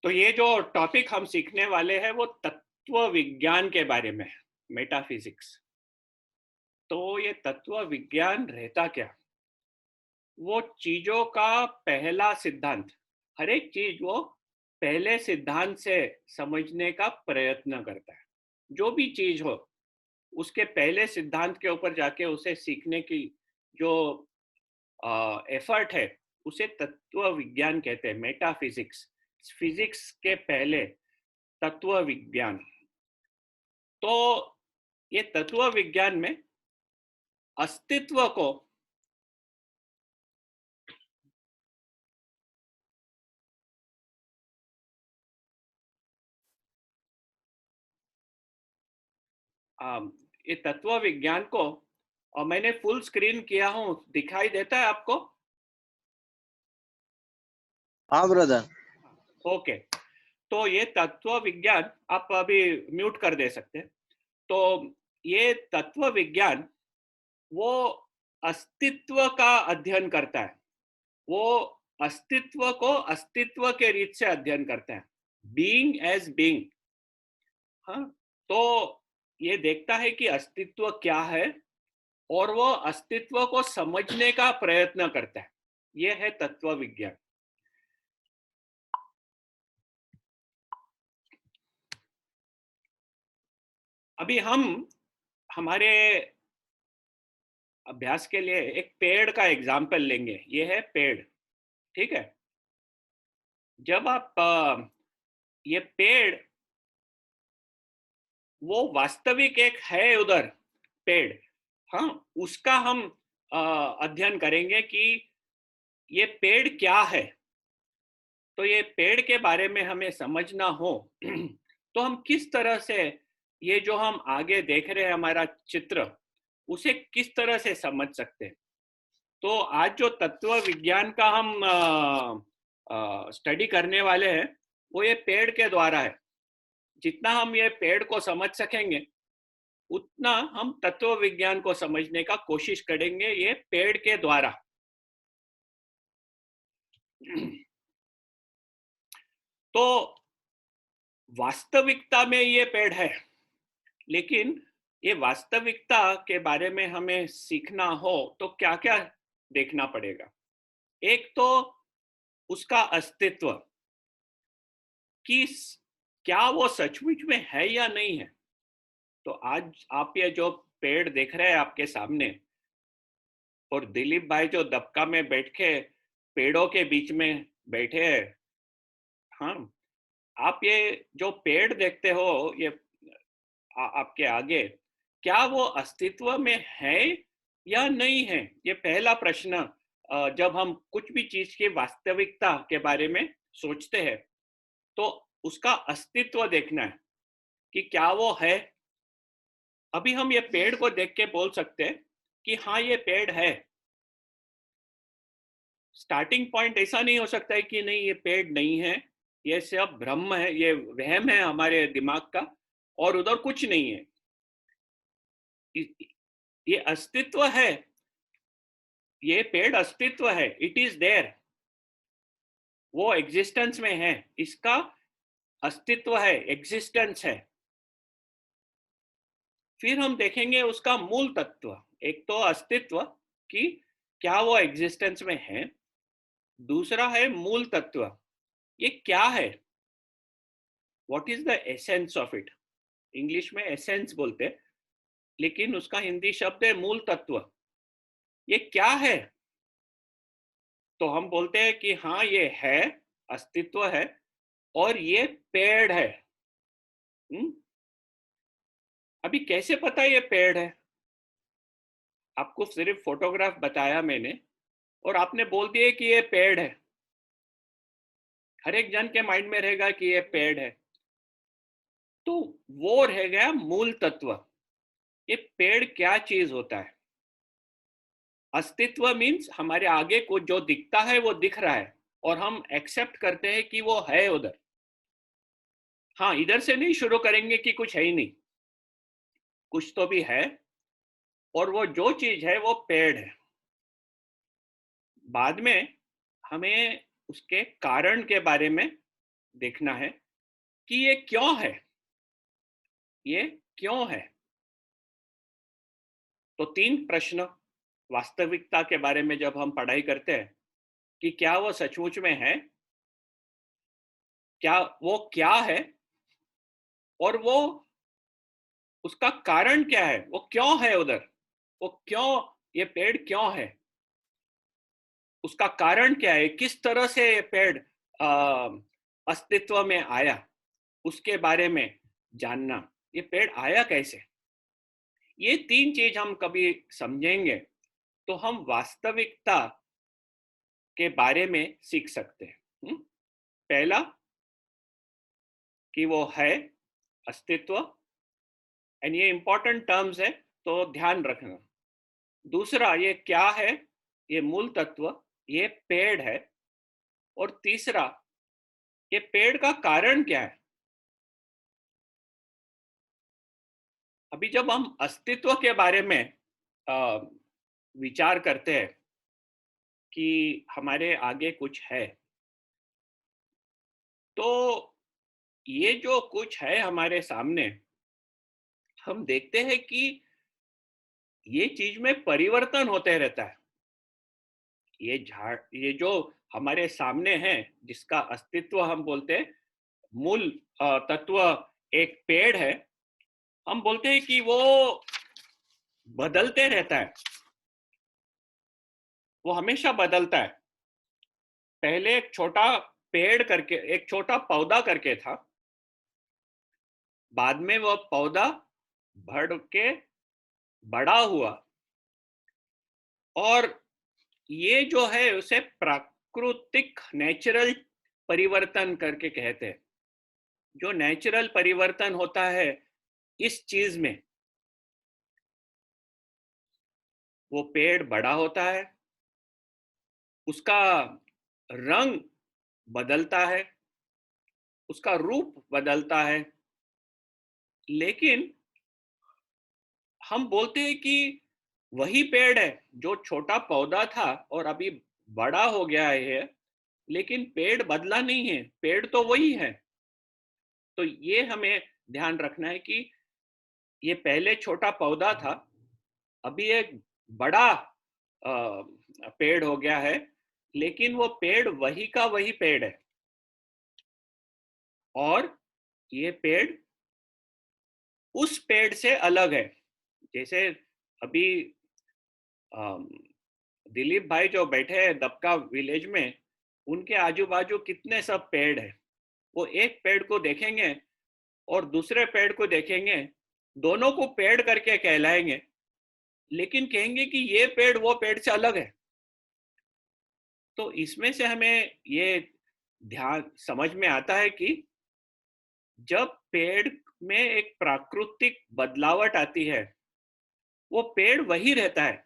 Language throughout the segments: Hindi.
तो ये जो टॉपिक हम सीखने वाले हैं वो तत्व विज्ञान के बारे में है, मेटाफिजिक्स। तो ये तत्व विज्ञान रहता क्या? वो चीजों का पहला सिद्धांत, हर एक चीज वो पहले सिद्धांत से समझने का प्रयत्न करता है। जो भी चीज हो उसके पहले सिद्धांत के ऊपर जाके उसे सीखने की जो एफर्ट है उसे तत्व विज्ञान कहते हैं, मेटाफिजिक्स। फिजिक्स के पहले तत्व विज्ञान। तो ये तत्व विज्ञान में अस्तित्व को ये तत्व विज्ञान को और मैंने फुल स्क्रीन किया हूँ, दिखाई देता है आपको? हाँ ब्रदर। ओके। तो ये तत्व विज्ञान आप अभी म्यूट कर दे सकते हैं। तो ये तत्व विज्ञान वो अस्तित्व का अध्ययन करता है। वो अस्तित्व को अस्तित्व के रीत से अध्ययन करता है, बीइंग एज बीइंग। हाँ, तो ये देखता है कि अस्तित्व क्या है और वो अस्तित्व को समझने का प्रयत्न करता है। ये है तत्व विज्ञान। अभी हम हमारे अभ्यास के लिए एक पेड़ का एग्जाम्पल लेंगे। ये है पेड़, ठीक है? जब आप ये पेड़ वो वास्तविक एक है उधर पेड़, हाँ, उसका हम अध्ययन करेंगे कि ये पेड़ क्या है। तो ये पेड़ के बारे में हमें समझना हो तो हम किस तरह से ये जो हम आगे देख रहे हैं हमारा चित्र, उसे किस तरह से समझ सकते हैं। तो आज जो तत्व विज्ञान का हम स्टडी करने वाले हैं वो ये पेड़ के द्वारा है। जितना हम ये पेड़ को समझ सकेंगे उतना हम तत्व विज्ञान को समझने का कोशिश करेंगे ये पेड़ के द्वारा। तो वास्तविकता में ये पेड़ है, लेकिन ये वास्तविकता के बारे में हमें सीखना हो तो क्या क्या देखना पड़ेगा। एक तो उसका अस्तित्व, कि क्या वो सचमुच में है या नहीं है। तो आज आप ये जो पेड़ देख रहे हैं आपके सामने, और दिलीप भाई जो दबका में बैठ के पेड़ों के बीच में बैठे हैं, हाँ, आप ये जो पेड़ देखते हो ये आपके आगे, क्या वो अस्तित्व में है या नहीं है? ये पहला प्रश्न। जब हम कुछ भी चीज की वास्तविकता के बारे में सोचते हैं तो उसका अस्तित्व देखना है कि क्या वो है। अभी हम ये पेड़ को देख के बोल सकते हैं कि हाँ ये पेड़ है। स्टार्टिंग पॉइंट ऐसा नहीं हो सकता है कि नहीं ये पेड़ नहीं है, ये सब भ्रम है, ये वहम है हमारे दिमाग का और उधर कुछ नहीं है। ये अस्तित्व है, ये पेड़ अस्तित्व है, इट इज देयर, वो एग्जिस्टेंस में है, इसका अस्तित्व है, एग्जिस्टेंस है। फिर हम देखेंगे उसका मूल तत्व। एक तो अस्तित्व कि क्या वो एग्जिस्टेंस में है, दूसरा है मूल तत्व, ये क्या है, what is the essence of it. English में एसेंस बोलते हैं, लेकिन उसका हिंदी शब्द है मूल तत्व। ये क्या है? तो हम बोलते हैं कि हाँ ये है, अस्तित्व है और ये पेड़ है। अभी कैसे पता ये पेड़ है? आपको सिर्फ फोटोग्राफ बताया मैंने और आपने बोल दिया कि ये पेड़ है। हर एक जन के माइंड में रहेगा कि ये पेड़ है, तो वो रह गया मूल तत्व। ये पेड़ क्या चीज होता है? अस्तित्व मीन्स हमारे आगे को जो दिखता है वो दिख रहा है और हम एक्सेप्ट करते हैं कि वो है उधर। हाँ, इधर से नहीं शुरू करेंगे कि कुछ है ही नहीं, कुछ तो भी है और वो जो चीज है वो पेड़ है। बाद में हमें उसके कारण के बारे में देखना है कि ये क्यों है, ये क्यों है। तो 3 प्रश्न वास्तविकता के बारे में जब हम पढ़ाई करते हैं कि क्या वो सचमुच में है, क्या वो क्या है, और वो उसका कारण क्या है, वो क्यों है उधर, वो क्यों, ये पेड़ क्यों है, उसका कारण क्या है, किस तरह से ये पेड़ अस्तित्व में आया, उसके बारे में जानना, ये पेड़ आया कैसे। ये 3 चीज हम कभी समझेंगे तो हम वास्तविकता के बारे में सीख सकते हैं। पहला कि वो है अस्तित्व, एंड ये इंपॉर्टेंट टर्म्स है तो ध्यान रखना। दूसरा ये क्या है, ये मूल तत्व, ये पेड़ है। और तीसरा ये पेड़ का कारण क्या है। अभी जब हम अस्तित्व के बारे में अ, विचार करते हैं कि हमारे आगे कुछ है, तो ये जो कुछ है हमारे सामने, हम देखते हैं कि ये चीज में परिवर्तन होते रहता है। ये झाड़, ये जो हमारे सामने है, जिसका अस्तित्व हम बोलते हैं, मूल तत्व एक पेड़ है, हम बोलते हैं कि वो बदलते रहता है, वो हमेशा बदलता है। पहले एक छोटा पेड़ करके, एक छोटा पौधा करके था, बाद में वो पौधा बढ़ के बड़ा हुआ, और ये जो है उसे प्राकृतिक नेचुरल परिवर्तन करके कहते हैं। जो नेचुरल परिवर्तन होता है इस चीज में, वो पेड़ बड़ा होता है, उसका रंग बदलता है, उसका रूप बदलता है, लेकिन हम बोलते हैं कि वही पेड़ है जो छोटा पौधा था और अभी बड़ा हो गया है, लेकिन पेड़ बदला नहीं है, पेड़ तो वही है। तो ये हमें ध्यान रखना है कि ये पहले छोटा पौधा था, अभी एक बड़ा पेड़ हो गया है, लेकिन वो पेड़ वही का वही पेड़ है। और ये पेड़ उस पेड़ से अलग है। जैसे अभी दिलीप भाई जो बैठे हैं दबका विलेज में, उनके आजू बाजू कितने सब पेड़ है। वो एक पेड़ को देखेंगे और दूसरे पेड़ को देखेंगे, दोनों को पेड़ करके कहलाएंगे, लेकिन कहेंगे कि ये पेड़ वो पेड़ से अलग है। तो इसमें से हमें ये ध्यान समझ में आता है कि जब पेड़ में एक प्राकृतिक बदलावट आती है, वो पेड़ वही रहता है,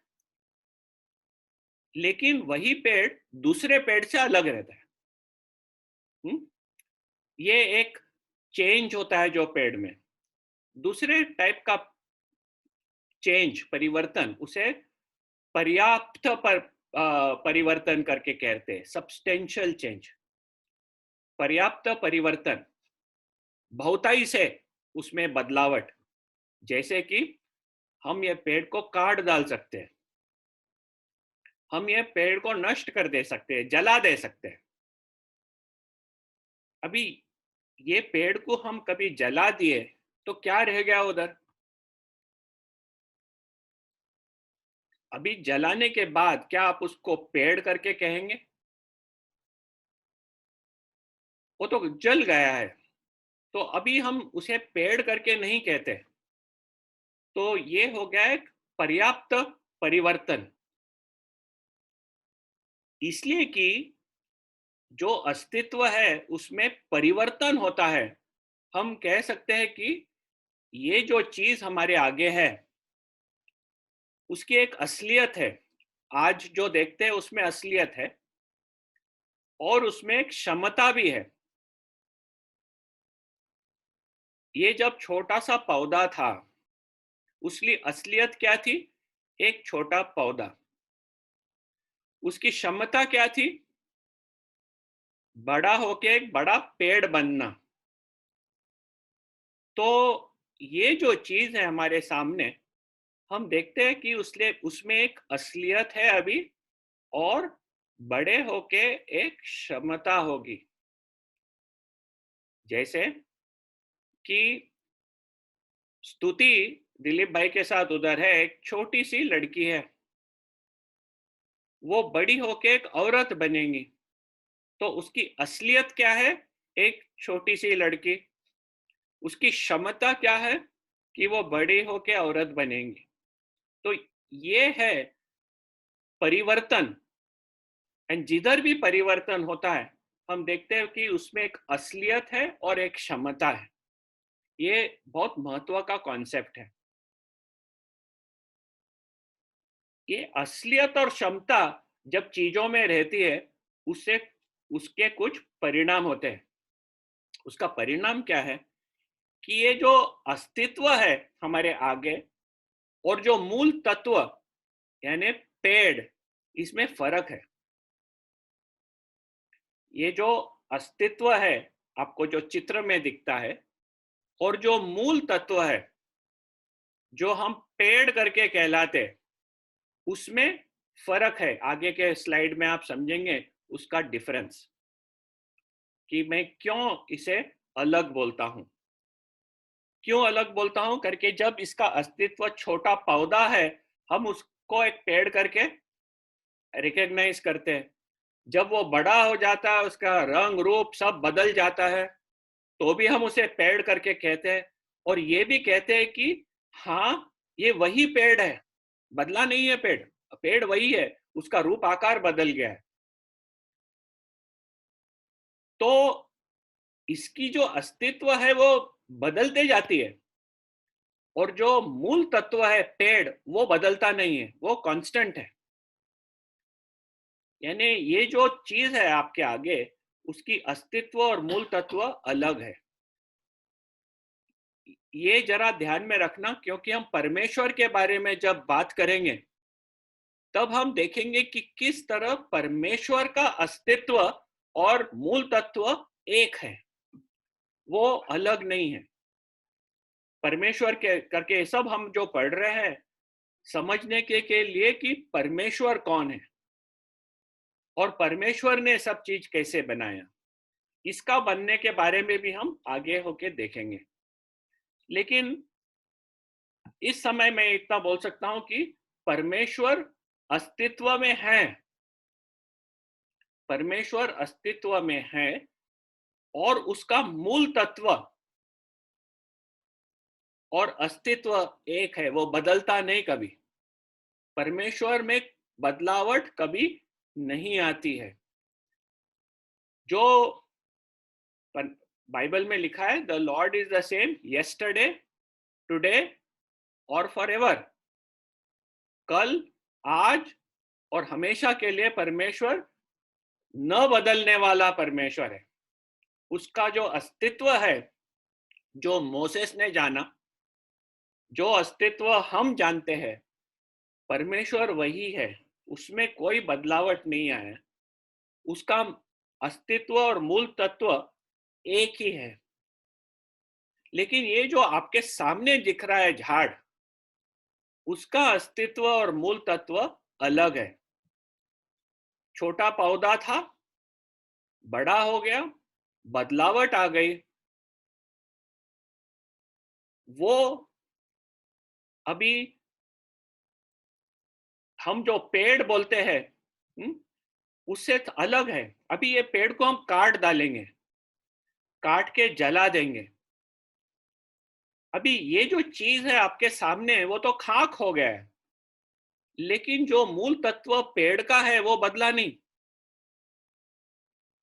लेकिन वही पेड़ दूसरे पेड़ से अलग रहता है। हुँ? ये एक चेंज होता है जो पेड़ में। दूसरे टाइप का चेंज, परिवर्तन, उसे पर्याप्त परिवर्तन करके कहते हैं, सब्सटेंशियल चेंज। पर्याप्त परिवर्तन, बहुताई से उसमें बदलावट। जैसे कि हम ये पेड़ को काट डाल सकते हैं, हम ये पेड़ को नष्ट कर दे सकते हैं, जला दे सकते हैं। अभी ये पेड़ को हम कभी जला दिए तो क्या रह गया उधर। अभी जलाने के बाद क्या आप उसको पेड़ करके कहेंगे? वो तो जल गया है, तो अभी हम उसे पेड़ करके नहीं कहते। तो ये हो गया एक पर्याप्त परिवर्तन, इसलिए कि जो अस्तित्व है उसमें परिवर्तन होता है। हम कह सकते हैं कि ये जो चीज हमारे आगे है उसकी एक असलियत है। आज जो देखते हैं उसमें असलियत है, और उसमें एक क्षमता भी है। ये जब छोटा सा पौधा था, उसकी असलियत क्या थी? एक छोटा पौधा। उसकी क्षमता क्या थी? बड़ा होके एक बड़ा पेड़ बनना। तो ये जो चीज है हमारे सामने, हम देखते हैं कि उसमें एक असलियत है अभी, और बड़े होके एक क्षमता होगी। जैसे कि स्तुति दिलीप भाई के साथ उधर है, एक छोटी सी लड़की है, वो बड़ी होके एक औरत बनेगी। तो उसकी असलियत क्या है? एक छोटी सी लड़की। उसकी क्षमता क्या है? कि वो बड़ी होके औरत बनेंगी। तो ये है परिवर्तन। एंड जिधर भी परिवर्तन होता है, हम देखते हैं कि उसमें एक असलियत है और एक क्षमता है। ये बहुत महत्व का कॉन्सेप्ट है। ये असलियत और क्षमता जब चीजों में रहती है, उससे उसके कुछ परिणाम होते हैं। उसका परिणाम क्या है? कि ये जो अस्तित्व है हमारे आगे, और जो मूल तत्व यानी पेड़, इसमें फर्क है। ये जो अस्तित्व है आपको जो चित्र में दिखता है, और जो मूल तत्व है जो हम पेड़ करके कहलाते, उसमें फर्क है। आगे के स्लाइड में आप समझेंगे उसका डिफरेंस, कि मैं क्यों इसे अलग बोलता हूं। क्यों अलग बोलता हूं करके, जब इसका अस्तित्व छोटा पौधा है, हम उसको एक पेड़ करके रिकॉग्नाइज करते हैं। जब वो बड़ा हो जाता है, उसका रंग रूप सब बदल जाता है, तो भी हम उसे पेड़ करके कहते हैं। और ये भी कहते हैं कि हाँ, ये वही पेड़ है, बदला नहीं है पेड़, पेड़ वही है, उसका रूप आकार बदल गया है। तो इसकी जो अस्तित्व है वो बदलते जाती है, और जो मूल तत्व है पेड़, वो बदलता नहीं है, वो कांस्टेंट है। यानी ये जो चीज है आपके आगे, उसकी अस्तित्व और मूल तत्व अलग है। ये जरा ध्यान में रखना, क्योंकि हम परमेश्वर के बारे में जब बात करेंगे, तब हम देखेंगे कि किस तरह परमेश्वर का अस्तित्व और मूल तत्व एक है, वो अलग नहीं है। परमेश्वर के करके सब हम जो पढ़ रहे हैं, समझने के लिए कि परमेश्वर कौन है, और परमेश्वर ने सब चीज कैसे बनाया, इसका बनने के बारे में भी हम आगे होके देखेंगे। लेकिन इस समय मैं इतना बोल सकता हूं कि परमेश्वर अस्तित्व में है। परमेश्वर अस्तित्व में है, और उसका मूल तत्व और अस्तित्व एक है, वो बदलता नहीं कभी। परमेश्वर में बदलावट कभी नहीं आती है। जो बाइबल में लिखा है, the Lord is the same yesterday, today और फॉर एवर। कल, आज और हमेशा के लिए परमेश्वर न बदलने वाला परमेश्वर है। उसका जो अस्तित्व है, जो मोसेस ने जाना, जो अस्तित्व हम जानते हैं, परमेश्वर वही है, उसमें कोई बदलावट नहीं आया। उसका अस्तित्व और मूल तत्व एक ही है। लेकिन ये जो आपके सामने दिख रहा है झाड़, उसका अस्तित्व और मूल तत्व अलग है। छोटा पौधा था, बड़ा हो गया, बदलावट आ गई। वो अभी हम जो पेड़ बोलते हैं, उससे अलग है। अभी ये पेड़ को हम काट डालेंगे, काट के जला देंगे। अभी ये जो चीज है आपके सामने, वो तो खाक हो गया है, लेकिन जो मूल तत्व पेड़ का है वो बदला नहीं।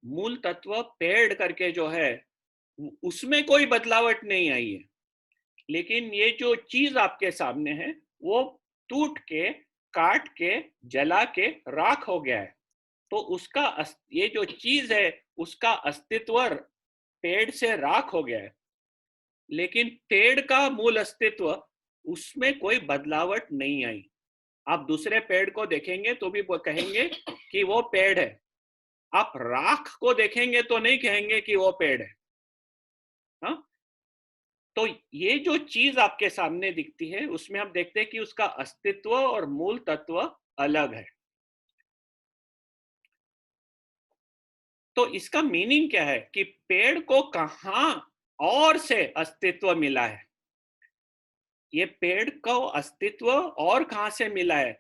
मूल तत्व पेड़ करके जो है, उसमें कोई बदलावट नहीं आई है। लेकिन ये जो चीज आपके सामने है, वो टूट के, काट के, जला के राख हो गया है। तो उसका ये जो चीज है, उसका अस्तित्व पेड़ से राख हो गया है। लेकिन पेड़ का मूल अस्तित्व, उसमें कोई बदलावट नहीं आई। आप दूसरे पेड़ को देखेंगे तो भी वो कहेंगे कि वो पेड़ है, आप राख को देखेंगे तो नहीं कहेंगे कि वो पेड़ है। हाँ, तो ये जो चीज आपके सामने दिखती है उसमें हम देखते हैं कि उसका अस्तित्व और मूल तत्व अलग है। तो इसका मीनिंग क्या है कि पेड़ को कहां और से अस्तित्व मिला है? ये पेड़ को अस्तित्व और कहां से मिला है?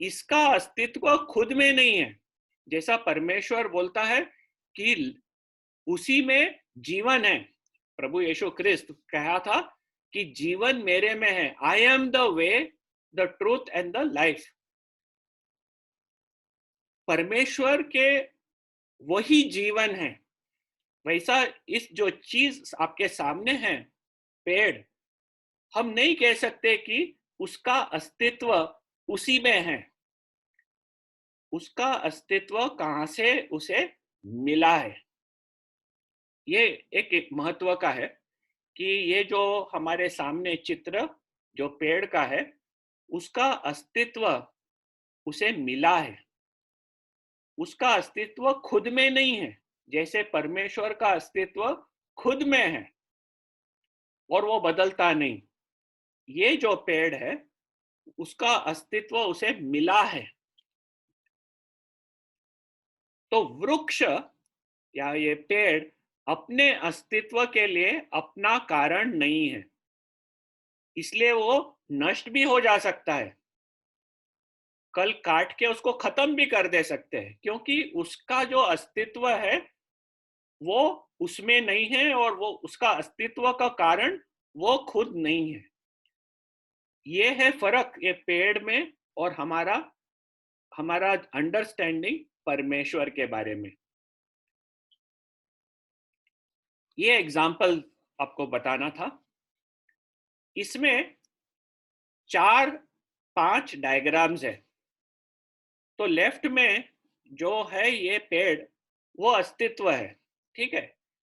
इसका अस्तित्व खुद में नहीं है। जैसा परमेश्वर बोलता है कि उसी में जीवन है, प्रभु यीशु ख्रिस्त कहा था कि जीवन मेरे में है, I am the way, the truth and the life. परमेश्वर के वही जीवन है। वैसा इस जो चीज आपके सामने है, पेड़, हम नहीं कह सकते कि उसका अस्तित्व उसी में है। उसका अस्तित्व कहां से उसे मिला है, ये एक महत्व का है कि ये जो हमारे सामने चित्र जो पेड़ का है, उसका अस्तित्व उसे मिला है। उसका अस्तित्व खुद में नहीं है, जैसे परमेश्वर का अस्तित्व खुद में है और वो बदलता नहीं। ये जो पेड़ है उसका अस्तित्व उसे मिला है। तो वृक्ष या ये पेड़ अपने अस्तित्व के लिए अपना कारण नहीं है, इसलिए वो नष्ट भी हो जा सकता है। कल काट के उसको खत्म भी कर दे सकते हैं, क्योंकि उसका जो अस्तित्व है वो उसमें नहीं है और वो उसका अस्तित्व का कारण वो खुद नहीं है। ये है फर्क ये पेड़ में और हमारा हमारा अंडरस्टैंडिंग परमेश्वर के बारे में। ये एग्जाम्पल आपको बताना था। इसमें 4-5 डायग्राम्स है। तो लेफ्ट में जो है ये पेड़, वो अस्तित्व है, ठीक है।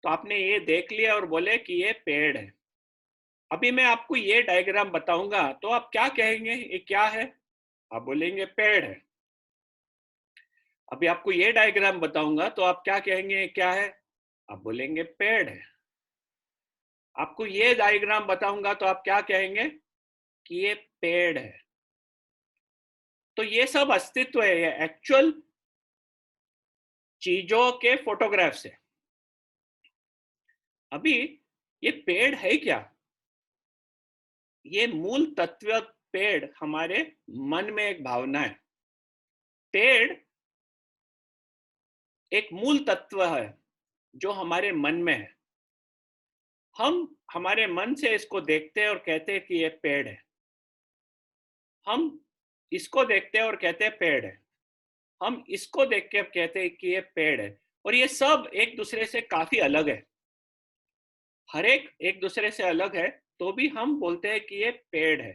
तो आपने ये देख लिया और बोले कि ये पेड़ है। अभी मैं आपको ये डायग्राम बताऊंगा तो आप क्या कहेंगे, ये क्या है? आप बोलेंगे पेड़ है। अभी आपको ये डायग्राम बताऊंगा तो आप क्या कहेंगे, ये क्या है? आप बोलेंगे पेड़ है। आपको ये डायग्राम बताऊंगा तो आप क्या कहेंगे कि ये पेड़ है। तो ये सब अस्तित्व है, ये एक्चुअल चीजों के फोटोग्राफ्स है। अभी ये पेड़ है क्या? ये मूल तत्व पेड़ हमारे मन में एक भावना है। पेड़ एक मूल तत्व है जो हमारे मन में है। हम हमारे मन से इसको देखते हैं और कहते हैं कि ये पेड़ है। हम इसको देखते हैं और कहते हैं पेड़ है। हम इसको देख के कहते हैं कि ये पेड़ है। और ये सब एक दूसरे से काफी अलग है। हर एक एक दूसरे से अलग है, तो भी हम बोलते हैं कि ये पेड़ है।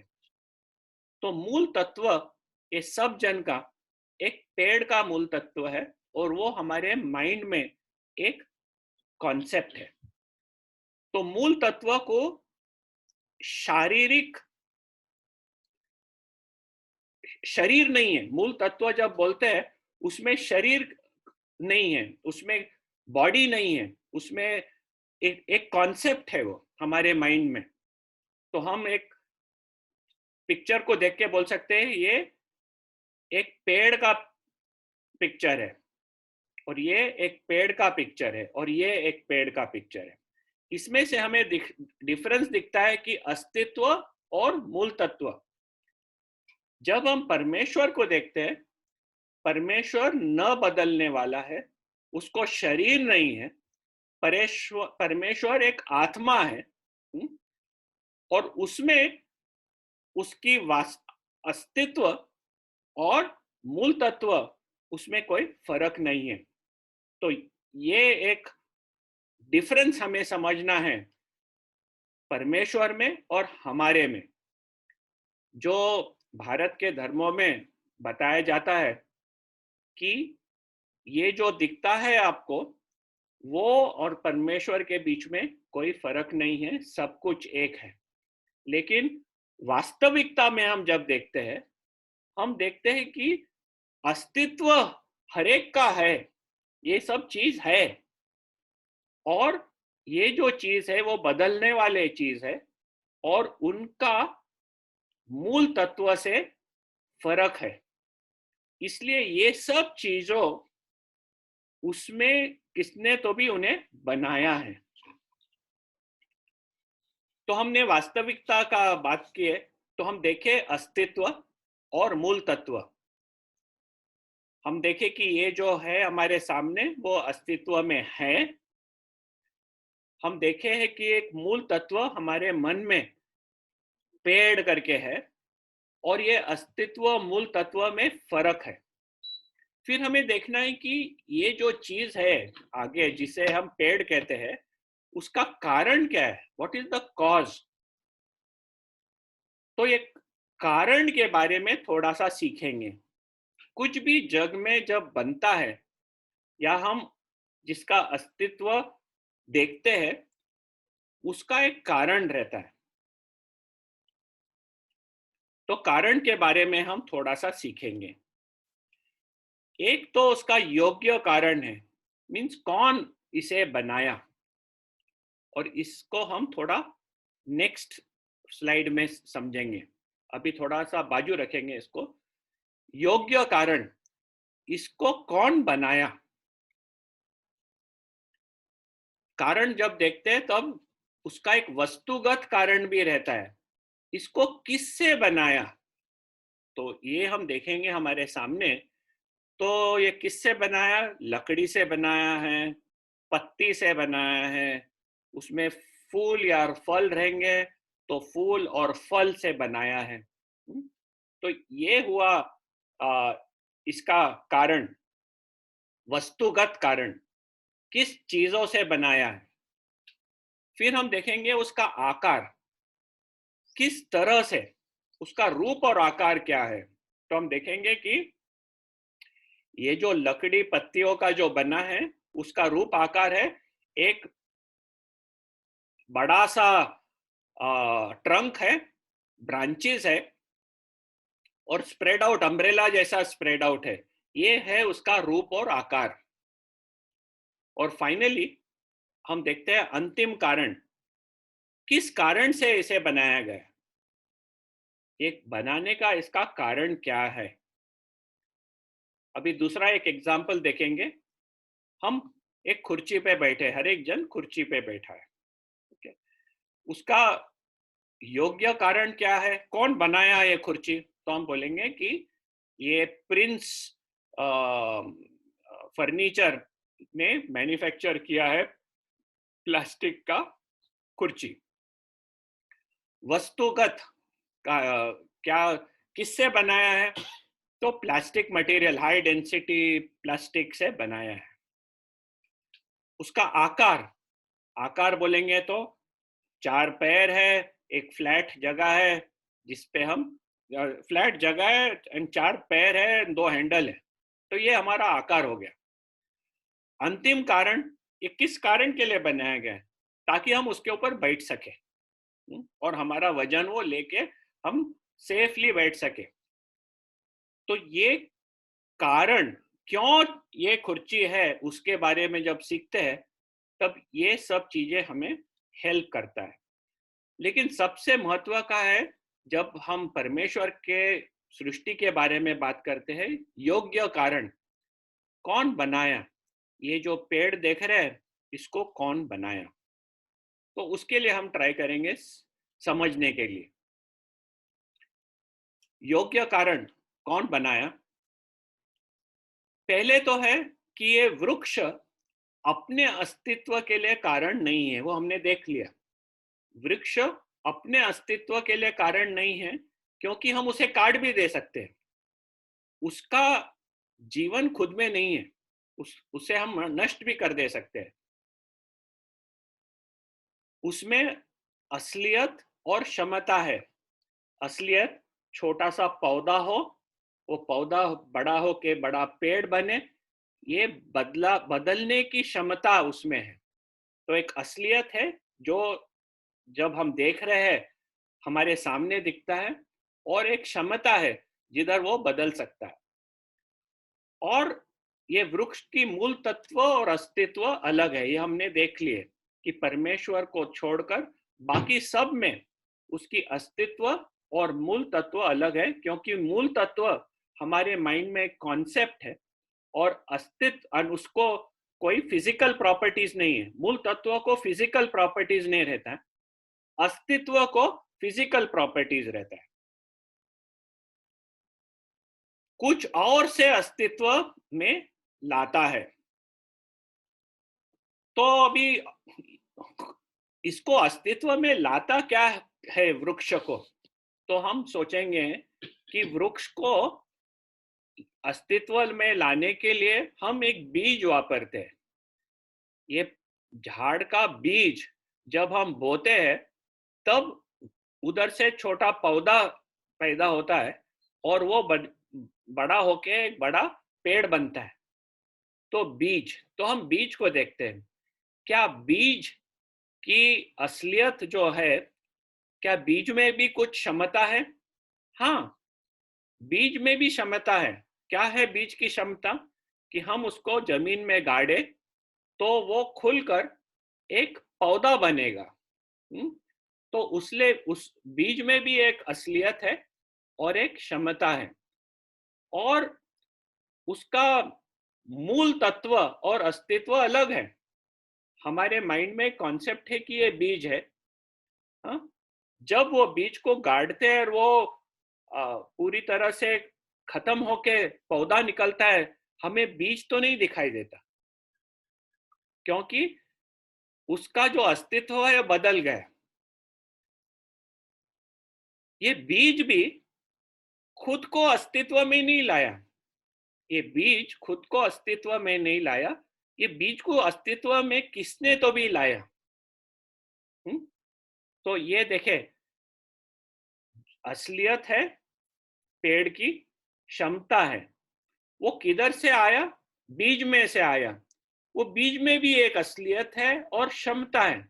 तो मूल तत्व ये सब जन का एक पेड़ का मूल तत्व है और वो हमारे माइंड में एक कॉन्सेप्ट है। तो मूल तत्व को शारीरिक शरीर नहीं है। मूल तत्व जब बोलते हैं उसमें शरीर नहीं है, उसमें बॉडी नहीं है, उसमें एक कॉन्सेप्ट है वो हमारे माइंड में। तो हम एक पिक्चर को देख के बोल सकते हैं ये एक पेड़ का पिक्चर है और ये एक पेड़ का पिक्चर है और ये एक पेड़ का पिक्चर है। इसमें से हमें डिफरेंस दिखता है कि अस्तित्व और मूल तत्व। जब हम परमेश्वर को देखते हैं, परमेश्वर न बदलने वाला है, उसको शरीर नहीं है। परमेश्वर एक आत्मा है, और उसमें उसकी अस्तित्व और मूल तत्व उसमें कोई फर्क नहीं है। तो ये एक डिफरेंस हमें समझना है परमेश्वर में और हमारे में। जो भारत के धर्मों में बताया जाता है कि ये जो दिखता है आपको, वो और परमेश्वर के बीच में कोई फर्क नहीं है, सब कुछ एक है। लेकिन वास्तविकता में हम जब देखते हैं, हम देखते हैं कि अस्तित्व हरेक का है, ये सब चीज है, और ये जो चीज है वो बदलने वाले चीज है, और उनका मूल तत्व से फर्क है। इसलिए ये सब चीजों उसमें किसने तो भी उन्हें बनाया है। तो हमने वास्तविकता का बात की है, तो हम देखें अस्तित्व और मूल तत्व। हम देखें कि ये जो है हमारे सामने वो अस्तित्व में है। हम देखे हैं कि एक मूल तत्व हमारे मन में पेड़ करके है, और ये अस्तित्व मूल तत्व में फर्क है। फिर हमें देखना है कि ये जो चीज है आगे जिसे हम पेड़ कहते हैं, उसका कारण क्या है, व्हाट इज द कॉज। तो ये कारण के बारे में थोड़ा सा सीखेंगे। कुछ भी जग में जब बनता है या हम जिसका अस्तित्व देखते हैं, उसका एक कारण रहता है। तो कारण के बारे में हम थोड़ा सा सीखेंगे। एक तो उसका योग्य कारण है, मीन्स कौन इसे बनाया, और इसको हम थोड़ा नेक्स्ट स्लाइड में समझेंगे। अभी थोड़ा सा बाजू रखेंगे इसको। योग्य कारण, इसको कौन बनाया। कारण जब देखते हैं तब उसका एक वस्तुगत कारण भी रहता है, इसको किससे बनाया। तो ये हम देखेंगे हमारे सामने। तो ये किससे बनाया, लकड़ी से बनाया है, पत्ती से बनाया है, उसमें फूल या फल रहेंगे तो फूल और फल से बनाया है। तो ये हुआ इसका कारण, वस्तुगत कारण, किस चीजों से बनाया है। फिर हम देखेंगे उसका आकार, किस तरह से, उसका रूप और आकार क्या है। तो हम देखेंगे कि ये जो लकड़ी पत्तियों का जो बना है, उसका रूप आकार है एक बड़ा सा ट्रंक है, ब्रांचेस है, और स्प्रेड आउट अम्ब्रेला जैसा स्प्रेड आउट है। ये है उसका रूप और आकार। और फाइनली हम देखते हैं अंतिम कारण, किस कारण से इसे बनाया गया, एक बनाने का इसका कारण क्या है। अभी दूसरा एक एग्जाम्पल देखेंगे। हम एक कुर्सी पे बैठे, हर एक जन कुर्सी पे बैठा है, okay? उसका योग्य कारण क्या है, कौन बनाया ये कुर्सी। तो हम बोलेंगे कि ये प्रिंस फर्नीचर ने मैन्युफैक्चर किया है प्लास्टिक का कुर्सी। वस्तुगत का क्या, किससे बनाया है, तो plastic material, high density plastic से बनाया है। उसका आकार, आकार बोलेंगे तो 4 पैर है, एक फ्लैट जगह है जिसपे हम, फ्लैट जगह है एंड 4 पैर है, 2 हैंडल है। तो ये हमारा आकार हो गया। अंतिम कारण, ये किस कारण के लिए बनाया गया है, ताकि हम उसके ऊपर बैठ सके, और हमारा वजन वो लेके हम सेफली बैठ सके। तो ये कारण, क्यों ये कुर्सी है, उसके बारे में जब सीखते हैं तब ये सब चीजें हमें हेल्प करता है। लेकिन सबसे महत्व का है जब हम परमेश्वर के सृष्टि के बारे में बात करते हैं, योग्य कारण, कौन बनाया। ये जो पेड़ देख रहे हैं, इसको कौन बनाया। तो उसके लिए हम ट्राई करेंगे समझने के लिए। योग्य कारण कौन बनाया, पहले तो है कि ये वृक्ष अपने अस्तित्व के लिए कारण नहीं है, वो हमने देख लिया। वृक्ष अपने अस्तित्व के लिए कारण नहीं है, क्योंकि हम उसे काट भी दे सकते हैं। उसका जीवन खुद में नहीं है, उसे हम नष्ट भी कर दे सकते हैं। उसमें असलियत और क्षमता है। असलियत, छोटा सा पौधा हो, वो पौधा बड़ा हो के बड़ा पेड़ बने, ये बदलने की क्षमता उसमें है। तो एक असलियत है जो जब हम देख रहे हैं हमारे सामने दिखता है, और एक क्षमता है जिधर वो बदल सकता है। और ये वृक्ष की मूल तत्व और अस्तित्व अलग है, ये हमने देख लिए कि परमेश्वर को छोड़कर बाकी सब में उसकी अस्तित्व और मूल तत्व अलग है, क्योंकि मूल तत्व हमारे माइंड में एक कॉन्सेप्ट है और अस्तित्व उसको कोई फिजिकल प्रॉपर्टीज नहीं है। मूल तत्व को फिजिकल प्रॉपर्टीज नहीं रहता है, अस्तित्व को फिजिकल प्रॉपर्टीज रहता है। कुछ और से अस्तित्व में लाता है। तो अभी इसको अस्तित्व में लाता क्या है वृक्ष को, तो हम सोचेंगे कि वृक्ष को अस्तित्व में लाने के लिए हम एक बीज वापरते हैं। ये झाड़ का बीज जब हम बोते हैं तब उधर से छोटा पौधा पैदा होता है और वो बड़ा होके एक बड़ा पेड़ बनता है। तो बीज, तो हम बीज को देखते हैं। क्या बीज की असलियत जो है, क्या बीज में भी कुछ क्षमता है? हाँ, बीज में भी क्षमता है। क्या है बीज की क्षमता? कि हम उसको जमीन में गाड़े तो वो खुलकर एक पौधा बनेगा। तो उस बीज में भी एक असलियत है और एक क्षमता है, और उसका मूल तत्व और अस्तित्व अलग है। हमारे माइंड में कॉन्सेप्ट है कि ये बीज है। हाँ? जब वो बीज को गाड़ते हैं और वो पूरी तरह से खत्म होके पौधा निकलता है, हमें बीज तो नहीं दिखाई देता, क्योंकि उसका जो अस्तित्व है बदल गया। ये बीज भी खुद को अस्तित्व में नहीं लाया। ये बीज खुद को अस्तित्व में नहीं लाया, ये बीज को अस्तित्व में किसने तो भी लाया। तो ये देखे, असलियत है, पेड़ की क्षमता है। वो किधर से आया? बीज में से आया। वो बीज में भी एक असलियत है और क्षमता है,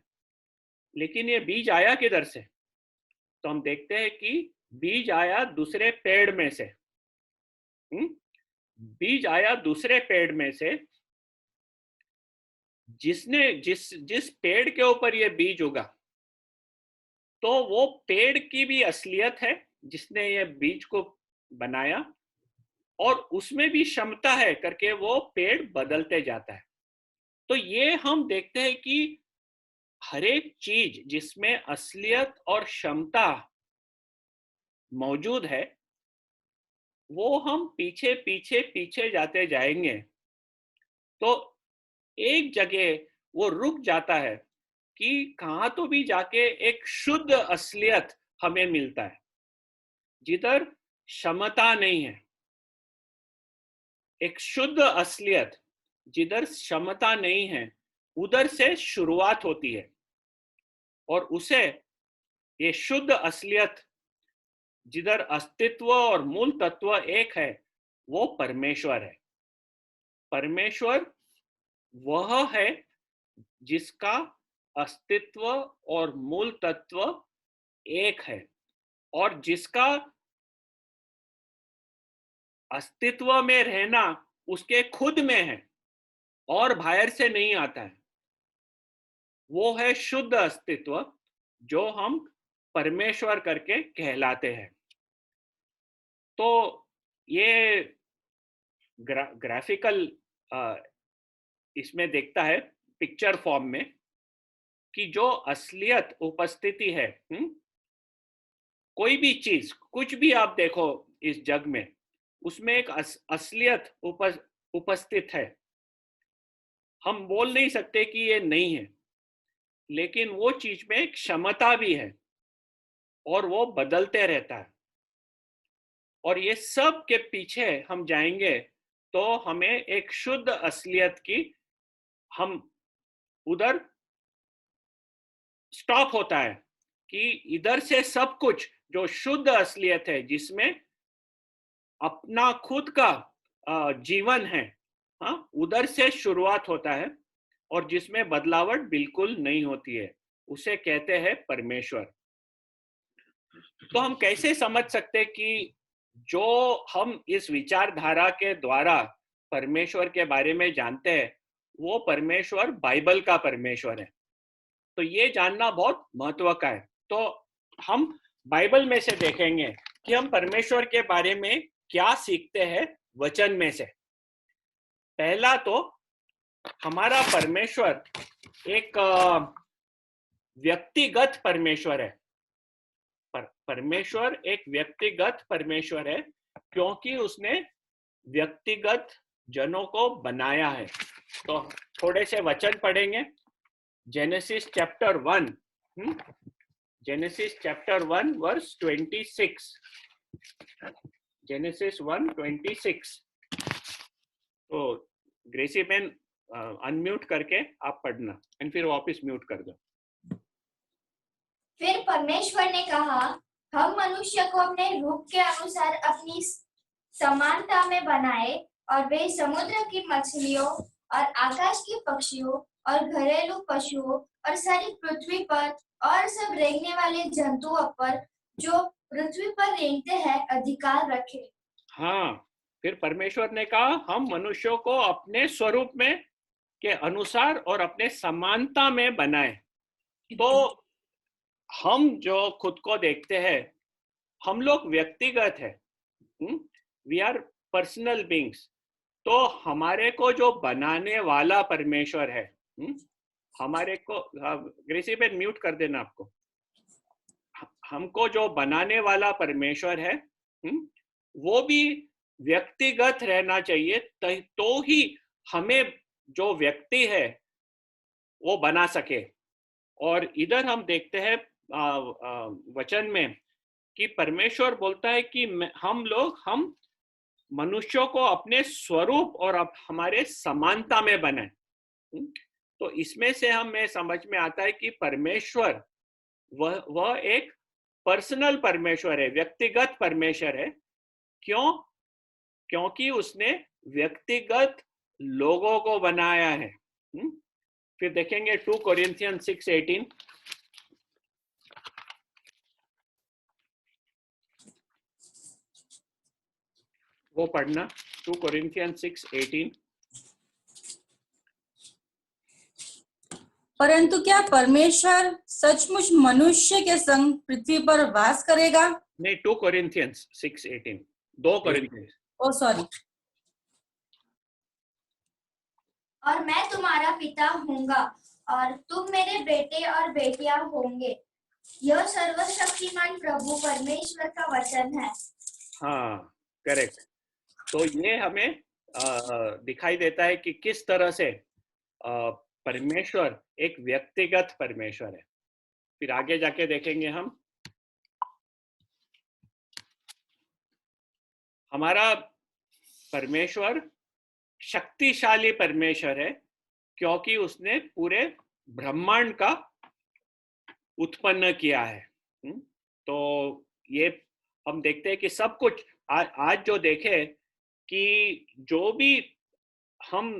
लेकिन ये बीज आया किधर से? तो हम देखते हैं कि बीज आया दूसरे पेड़ में से। बीज आया दूसरे पेड़ में से, जिस पेड़ के ऊपर ये बीज उगा, तो वो पेड़ की भी असलियत है जिसने ये बीज को बनाया, और उसमें भी क्षमता है करके वो पेड़ बदलते जाता है। तो ये हम देखते हैं कि हर एक चीज जिसमें असलियत और क्षमता मौजूद है, वो हम पीछे पीछे पीछे जाते जाएंगे तो एक जगह वो रुक जाता है कि कहां तो भी जाके एक शुद्ध असलियत हमें मिलता है, जिधर क्षमता नहीं है। एक शुद्ध असलियत जिधर क्षमता नहीं है, उधर से शुरुआत होती है, और उसे ये शुद्ध असलियत जिधर अस्तित्व और मूल तत्व एक है, वो परमेश्वर है। परमेश्वर वह है जिसका अस्तित्व और मूल तत्व एक है, और जिसका अस्तित्व में रहना उसके खुद में है और बाहर से नहीं आता है। वो है शुद्ध अस्तित्व जो हम परमेश्वर करके कहलाते हैं। तो ये ग्राफिकल इसमें देखता है पिक्चर फॉर्म में कि जो असलियत उपस्थिति है, कोई भी चीज कुछ भी आप देखो इस जग में, उसमें एक असलियत उपस्थित है। हम बोल नहीं सकते कि ये नहीं है, लेकिन वो चीज में एक क्षमता भी है और वो बदलते रहता है। और ये सब के पीछे हम जाएंगे तो हमें एक शुद्ध असलियत की, हम उधर स्टॉप होता है कि इधर से सब कुछ जो शुद्ध असलियत है, जिसमें अपना खुद का जीवन है, हाँ, उधर से शुरुआत होता है, और जिसमें बदलावट बिल्कुल नहीं होती है, उसे कहते हैं परमेश्वर। तो हम कैसे समझ सकते कि जो हम इस विचारधारा के द्वारा परमेश्वर के बारे में जानते हैं वो परमेश्वर बाइबल का परमेश्वर है। तो ये जानना बहुत महत्व का है। तो हम बाइबल में से देखेंगे कि हम परमेश्वर के बारे में क्या सीखते हैं वचन में से। पहला तो हमारा परमेश्वर एक व्यक्तिगत परमेश्वर है। परमेश्वर एक व्यक्तिगत परमेश्वर है क्योंकि उसने व्यक्तिगत जनों को बनाया है। तो थोड़े से वचन पढ़ेंगे। Genesis chapter 1, Genesis chapter 1 verse 26। Genesis 1:26। तो ग्रेसी बहन अनम्यूट करके आप पढ़ना एंड फिर वापस म्यूट कर दो। फिर परमेश्वर ने कहा, हम मनुष्य को अपने रूप के अनुसार अपनी समानता में बनाए और वे समुद्र की मछलियों और आकाश के पक्षियों और घरेलू पशुओं और सारी पृथ्वी पर और सब रेंगने वाले जंतुओं पर जो पृथ्वी पर रेंगते हैं अधिकार रखे। हाँ, फिर परमेश्वर ने कहा हम मनुष्यों को अपने स्वरूप में के अनुसार और अपने समानता में बनाए। तो हम जो खुद को देखते हैं हम लोग व्यक्तिगत है, वी आर पर्सनल बीइंग्स। तो हमारे को जो बनाने वाला परमेश्वर है, हमारे को ग्रेसी पे म्यूट कर देना आपको। हमको जो बनाने वाला परमेश्वर है वो भी व्यक्तिगत रहना चाहिए, तो ही हमें जो व्यक्ति है वो बना सके। और इधर हम देखते हैं वचन में कि परमेश्वर बोलता है कि हम मनुष्यों को अपने स्वरूप और हमारे समानता में बनाए। तो इसमें से हमें समझ में आता है कि परमेश्वर वह एक पर्सनल परमेश्वर है, व्यक्तिगत परमेश्वर है। क्योंकि उसने व्यक्तिगत लोगों को बनाया है। फिर देखेंगे 2 कोरिन्थियंस 6:18। वो पढ़ना 2 कोरिन्थियंस 6:18। परंतु क्या परमेश्वर सचमुच मनुष्य के संग पृथ्वी पर वास करेगा? नहीं, 2 कोरिन्थियंस 6:18, 2 कोरिन्थियंस। ओ सॉरी। और मैं तुम्हारा पिता होऊंगा और तुम मेरे बेटे और बेटियां होंगे। यह सर्वशक्तिमान प्रभु परमेश्वर का वचन है। हाँ, करेक्ट। तो ये हमें दिखाई देता है कि किस तरह से परमेश्वर एक व्यक्तिगत परमेश्वर है। फिर आगे जाके देखेंगे हम हमारा परमेश्वर शक्तिशाली परमेश्वर है क्योंकि उसने पूरे ब्रह्मांड का उत्पन्न किया है। तो ये हम देखते हैं कि सब कुछ आज जो देखे कि जो भी हम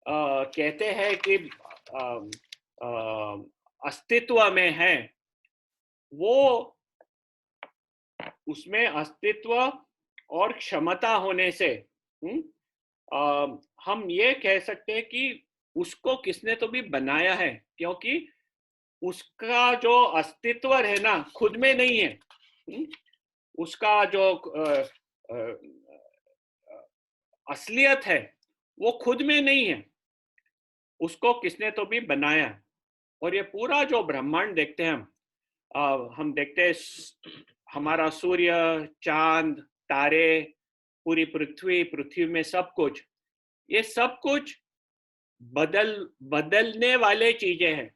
कहते हैं कि अस्तित्व में है वो उसमें अस्तित्व और क्षमता होने से हम ये कह सकते हैं कि उसको किसने तो भी बनाया है, क्योंकि उसका जो अस्तित्व है ना खुद में नहीं है। उसका जो असलियत है वो खुद में नहीं है, उसको किसने तो भी बनाया। और ये पूरा जो ब्रह्मांड देखते हैं हम देखते हैं हमारा सूर्य, चांद, तारे, पूरी पृथ्वी में सब कुछ, ये सब कुछ बदलने वाले चीजें हैं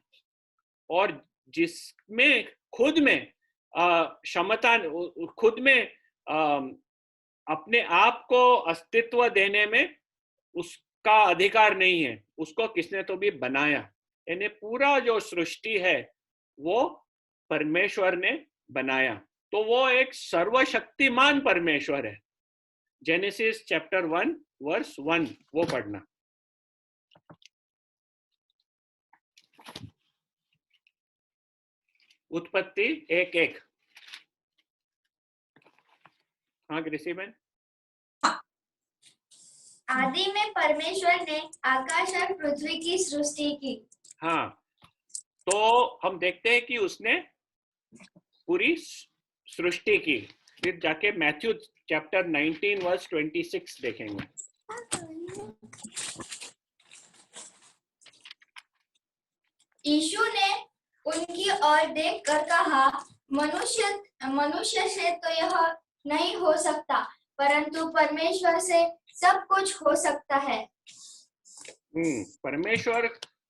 और जिसमें खुद में क्षमता, खुद में अपने आप को अस्तित्व देने में उसका अधिकार नहीं है। उसको किसने तो भी बनाया, यानी पूरा जो सृष्टि है वो परमेश्वर ने बनाया। तो वो एक सर्वशक्तिमान परमेश्वर है। जेनेसिस चैप्टर 1 वर्स 1 वो पढ़ना। उत्पत्ति 1:1। हाँ ग्रेसी बहन। आदि में परमेश्वर ने आकाश और पृथ्वी की सृष्टि की। हाँ, तो हम देखते हैं कि उसने पूरी सृष्टि की। फिर जाके मैथ्यू चैप्टर 19 वर्स 26 देखेंगे। यीशु ने उनकी ओर देखकर कहा, मनुष्य से तो यह नहीं हो सकता, परंतु परमेश्वर से सब कुछ हो सकता है। परमेश्वर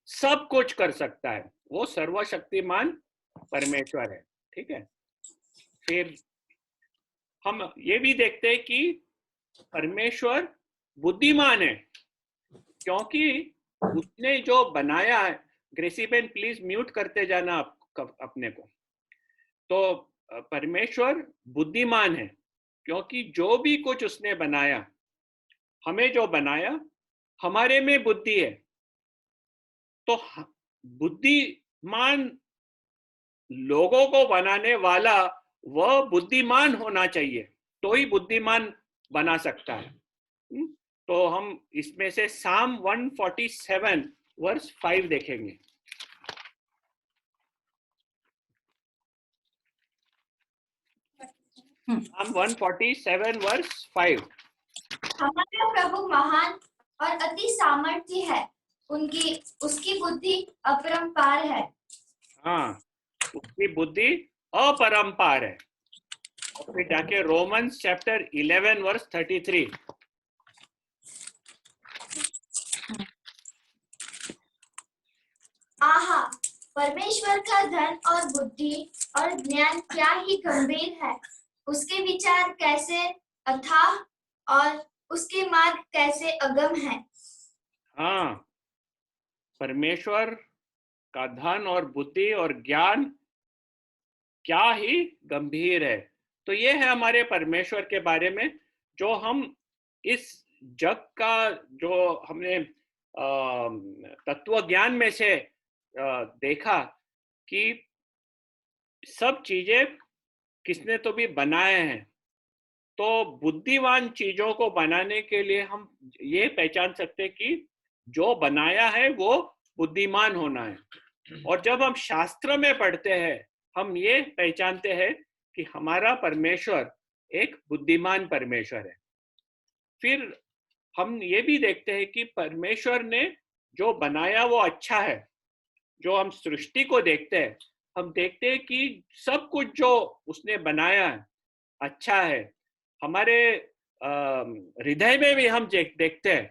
सब कुछ कर सकता है, वो सर्वशक्तिमान परमेश्वर है। ठीक है, फिर हम ये भी देखते हैं कि परमेश्वर बुद्धिमान है, क्योंकि उसने जो बनाया है। ग्रेसी बेन प्लीज म्यूट करते जाना अपने को। तो परमेश्वर बुद्धिमान है, क्योंकि जो भी कुछ उसने बनाया, हमें जो बनाया, हमारे में बुद्धि है। तो बुद्धिमान लोगों को बनाने वाला वह बुद्धिमान होना चाहिए, तो ही बुद्धिमान बना सकता है। तो हम इसमें से साम 147 वर्स 5 देखेंगे। साम 147 वर्स 5। हमारा प्रभु महान और अति सामर्थ्य है, उसकी बुद्धि अपरंपार है। हाँ, उसकी बुद्धि अपरंपार है। और फिर जाके रोमन्स चैप्टर 11 वर्स 33। आहा, परमेश्वर का धन और बुद्धि और ज्ञान क्या ही गंभीर है। उसके विचार कैसे अथाह और उसके मार्ग कैसे अगम है। हाँ, परमेश्वर का धन और बुद्धि और ज्ञान क्या ही गंभीर है। तो ये है हमारे परमेश्वर के बारे में, जो हम इस जग का जो हमने तत्व ज्ञान में से देखा कि सब चीजें किसने तो भी बनाए हैं। तो बुद्धिमान चीजों को बनाने के लिए हम ये पहचान सकते हैं कि जो बनाया है वो बुद्धिमान होना है। और जब हम शास्त्र में पढ़ते हैं, हम ये पहचानते हैं कि हमारा परमेश्वर एक बुद्धिमान परमेश्वर है। फिर हम ये भी देखते हैं कि परमेश्वर ने जो बनाया वो अच्छा है। जो हम सृष्टि को देखते हैं, हम देखते हैं कि सब कुछ जो उसने बनाया है अच्छा है। हमारे हृदय में भी हम देखते हैं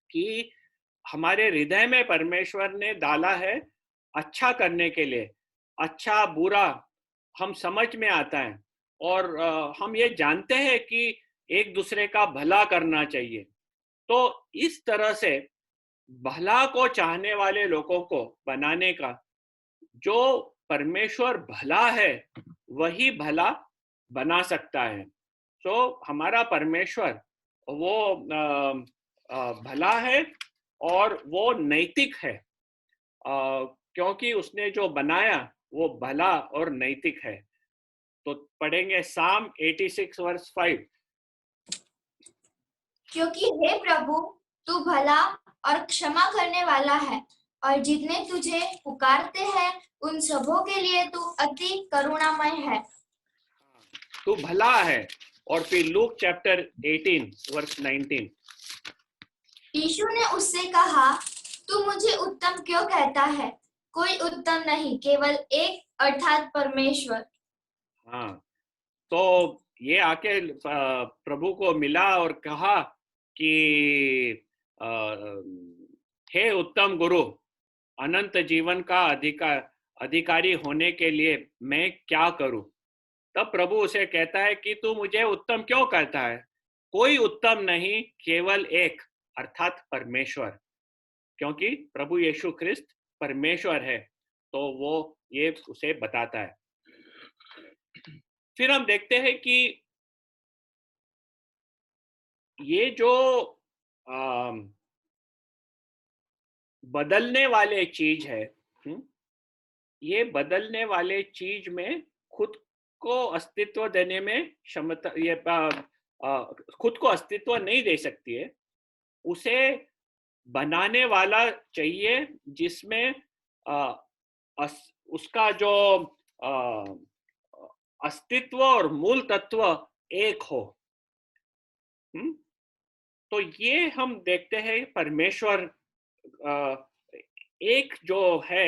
कि हमारे हृदय में परमेश्वर ने डाला है अच्छा करने के लिए। अच्छा बुरा हम समझ में आता है, और हम ये जानते हैं कि एक दूसरे का भला करना चाहिए। तो इस तरह से भला को चाहने वाले लोगों को बनाने का, जो परमेश्वर भला है वही भला बना सकता है। तो हमारा परमेश्वर वो भला है और वो नैतिक है, क्योंकि उसने जो बनाया वो भला और नैतिक है। तो पढ़ेंगे साम 86 वर्स 5। क्योंकि हे प्रभु, तू भला और क्षमा करने वाला है, और जितने तुझे पुकारते हैं उन सबों के लिए तू अति करुणामय है। तू भला है। और फिर लूक चैप्टर 18 वर्स 19। यीशु ने उससे कहा, तू मुझे उत्तम क्यों कहता है? कोई उत्तम नहीं, केवल एक, अर्थात परमेश्वर। हाँ, तो ये आके प्रभु को मिला और कहा कि हे उत्तम गुरु, अनंत जीवन का अधिकारी होने के लिए मैं क्या करूं? तब प्रभु उसे कहता है कि तू मुझे उत्तम क्यों कहता है? कोई उत्तम नहीं, केवल एक, अर्थात परमेश्वर। क्योंकि प्रभु यीशु ख्रिस्त परमेश्वर है, तो वो ये उसे बताता है। फिर हम देखते हैं कि ये जो बदलने वाले चीज है, ये बदलने वाले चीज में खुद को अस्तित्व देने में क्षमता, ये खुद को अस्तित्व नहीं दे सकती है। उसे बनाने वाला चाहिए जिसमें उसका जो अस्तित्व और मूल तत्व एक हो। तो ये हम देखते हैं परमेश्वर एक जो है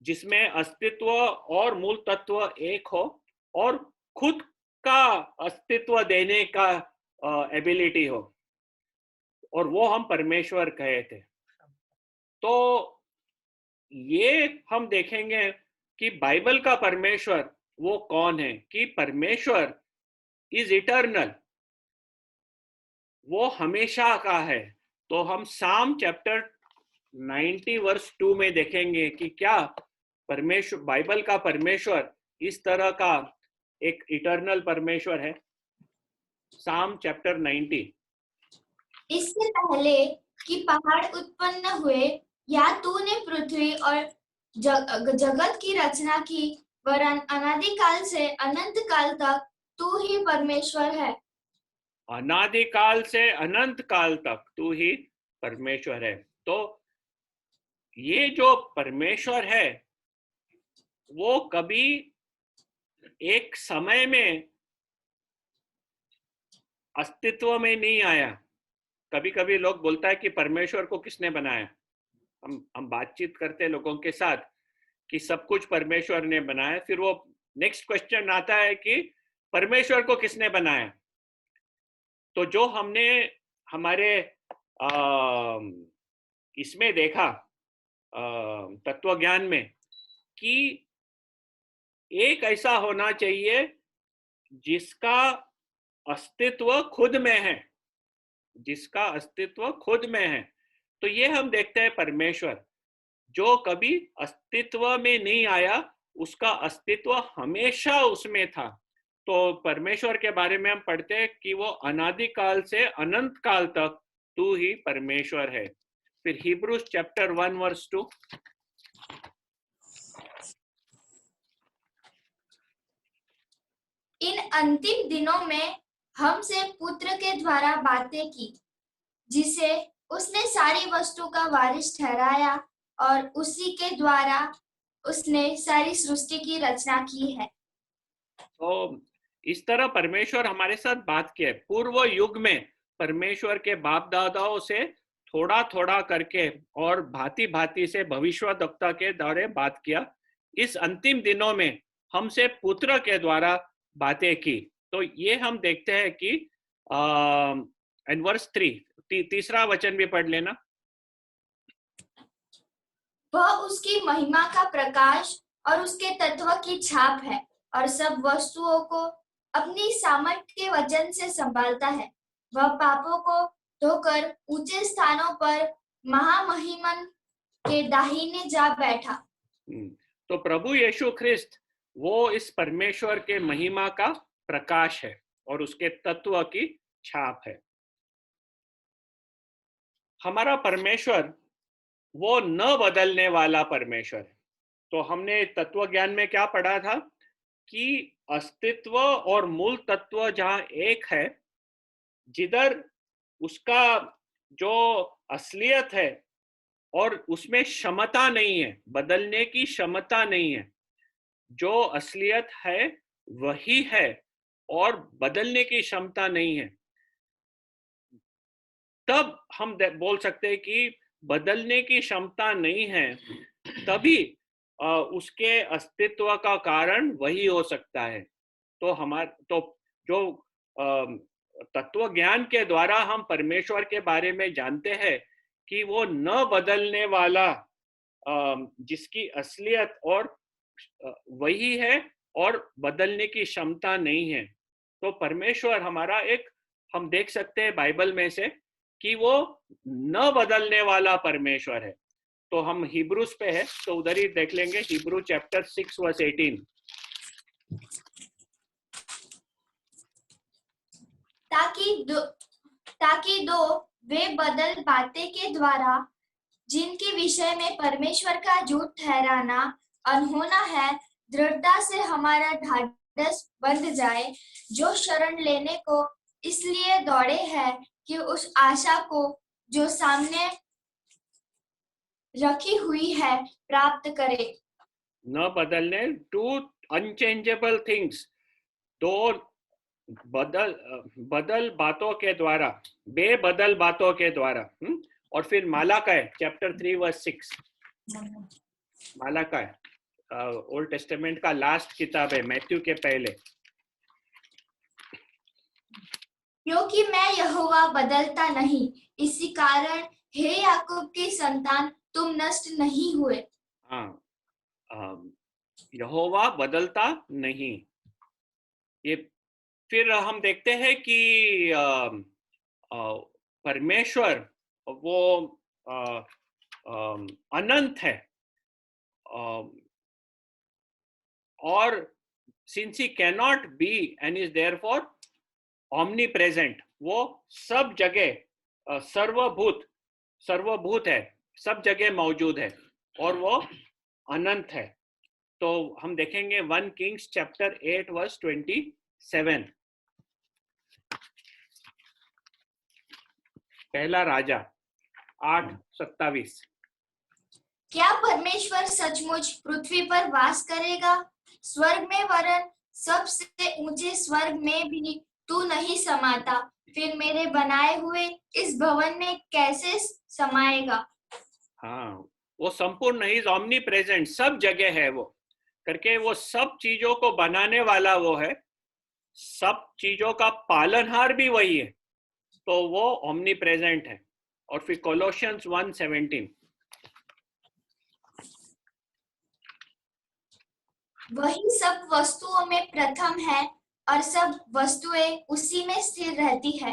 जिसमें अस्तित्व और मूल तत्व एक हो और खुद का अस्तित्व देने का एबिलिटी हो, और वो हम परमेश्वर कहे थे। तो ये हम देखेंगे कि बाइबल का परमेश्वर वो कौन है, कि परमेश्वर इज इटर्नल, वो हमेशा का है। तो हम साम चैप्टर 90 वर्स 2 में देखेंगे कि क्या परमेश्वर, बाइबल का परमेश्वर इस तरह का एक इटर्नल परमेश्वर है। साम चैप्टर 90। इससे पहले कि पहाड़ उत्पन्न हुए या तूने पृथ्वी और जगत की रचना की, वरन अनादि काल से अनंत काल तक तू ही परमेश्वर है। अनादि काल से अनंत काल तक तू ही परमेश्वर है। तो ये जो परमेश्वर है वो कभी एक समय में अस्तित्व में नहीं आया। कभी कभी लोग बोलता है कि परमेश्वर को किसने बनाया। हम बातचीत करते लोगों के साथ कि सब कुछ परमेश्वर ने बनाया, फिर वो नेक्स्ट क्वेश्चन आता है कि परमेश्वर को किसने बनाया। तो जो हमने हमारे इसमें देखा तत्व ज्ञान में कि एक ऐसा होना चाहिए जिसका अस्तित्व खुद में है, जिसका अस्तित्व खुद में है। तो ये हम देखते हैं परमेश्वर जो कभी अस्तित्व में नहीं आया, उसका अस्तित्व हमेशा उसमें था। तो परमेश्वर के बारे में हम पढ़ते हैं कि वो अनादि काल से अनंत काल तक तू ही परमेश्वर है। फिर हिब्रूज चैप्टर 1 वर्स 2। इन अंतिम दिनों में हमसे पुत्र के द्वारा बातें की, जिसे उसने सारी वस्तु का वारिस ठहराया और उसी के द्वारा उसने सारी सृष्टि की रचना की है। तो इस तरह परमेश्वर हमारे साथ बात किया है। पूर्व युग में परमेश्वर के बाप दादाओं से थोड़ा थोड़ा करके और भांति भांति से भविष्यवक्ता के द्वारा बात किया। इस अंतिम दिनों में हमसे पुत्र के द्वारा बातें की। तो ये हम देखते हैं कि वर्स 3 तीसरा वचन भी पढ़ लेना। वह उसकी महिमा का प्रकाश और उसके तत्व की छाप है और सब वस्तुओं को अपनी सामर्थ्य के वचन से संभालता है। वह पापों को धोकर ऊंचे स्थानों पर महामहिमन के दाहिने जा बैठा। तो प्रभु यीशु ख्रिस्त वो इस परमेश्वर के महिमा का प्रकाश है और उसके तत्व की छाप है। हमारा परमेश्वर वो न बदलने वाला परमेश्वर है। तो हमने तत्व ज्ञान में क्या पढ़ा था कि अस्तित्व और मूल तत्व जहां एक है, जिधर उसका जो असलियत है और उसमें क्षमता नहीं है, बदलने की क्षमता नहीं है, जो असलियत है वही है और बदलने की क्षमता नहीं है, तब हम बोल सकते हैं कि बदलने की क्षमता नहीं है, तभी उसके अस्तित्व का कारण वही हो सकता है। तो तो जो तत्व ज्ञान के द्वारा हम परमेश्वर के बारे में जानते हैं कि वो न बदलने वाला, जिसकी असलियत और वही है और बदलने की क्षमता नहीं है। तो परमेश्वर हमारा एक, हम देख सकते हैं बाइबल में से कि वो न बदलने वाला परमेश्वर है। तो हम हिब्रूज पे है तो उधर ही देख लेंगे, हिब्रू चैप्टर 6 वर्स 18। ताकि दो वे बदल बातें के द्वारा जिनके विषय में परमेश्वर का झूठ ठहराना अनहोना है, दृढ़ता से हमारा ढाढ़स बंध जाए, जो शरण लेने को इसलिए दौड़े हैं कि उस आशा को जो सामने रखी हुई है प्राप्त करे। न बदलने, टू अनचेंजेबल थिंग्स, दो बदल बातों के द्वारा, बेबदल बातों के द्वारा। और फिर मालाकाय चैप्टर 3 वर्स 6, मालाकाय ओल्ड टेस्टामेंट का लास्ट किताब है, मैथ्यू के पहले। क्योंकि मैं यहोवा बदलता नहीं, इसी कारण हे याकूब की संतान तुम नष्ट नहीं हुए। हाँ, यहोवा बदलता नहीं। ये फिर हम देखते हैं कि परमेश्वर वो अनंत है, और since he cannot be and is therefore omnipresent, वो सब जगह सर्वभूत है, सब जगह मौजूद है, और वो अनंत है। तो हम देखेंगे 1 किंग्स चैप्टर 8 वर्स 27, पहला राजा 8:27। क्या परमेश्वर सचमुच पृथ्वी पर वास करेगा? स्वर्ग में वरन सबसे ऊंचे स्वर्ग में भी तू नहीं समाता, फिर मेरे बनाए हुए इस भवन में कैसे समाएगा? हाँ, वो संपूर्ण नहीं, ऑमनी प्रेजेंट, सब जगह है वो करके, वो सब चीजों को बनाने वाला वो है, सब चीजों का पालनहार भी वही है, तो वो ऑमनी प्रेजेंट है। और फिर कोलोशियंस 1:17, वही सब वस्तुओं में प्रथम है और सब वस्तुएं उसी में स्थिर रहती है।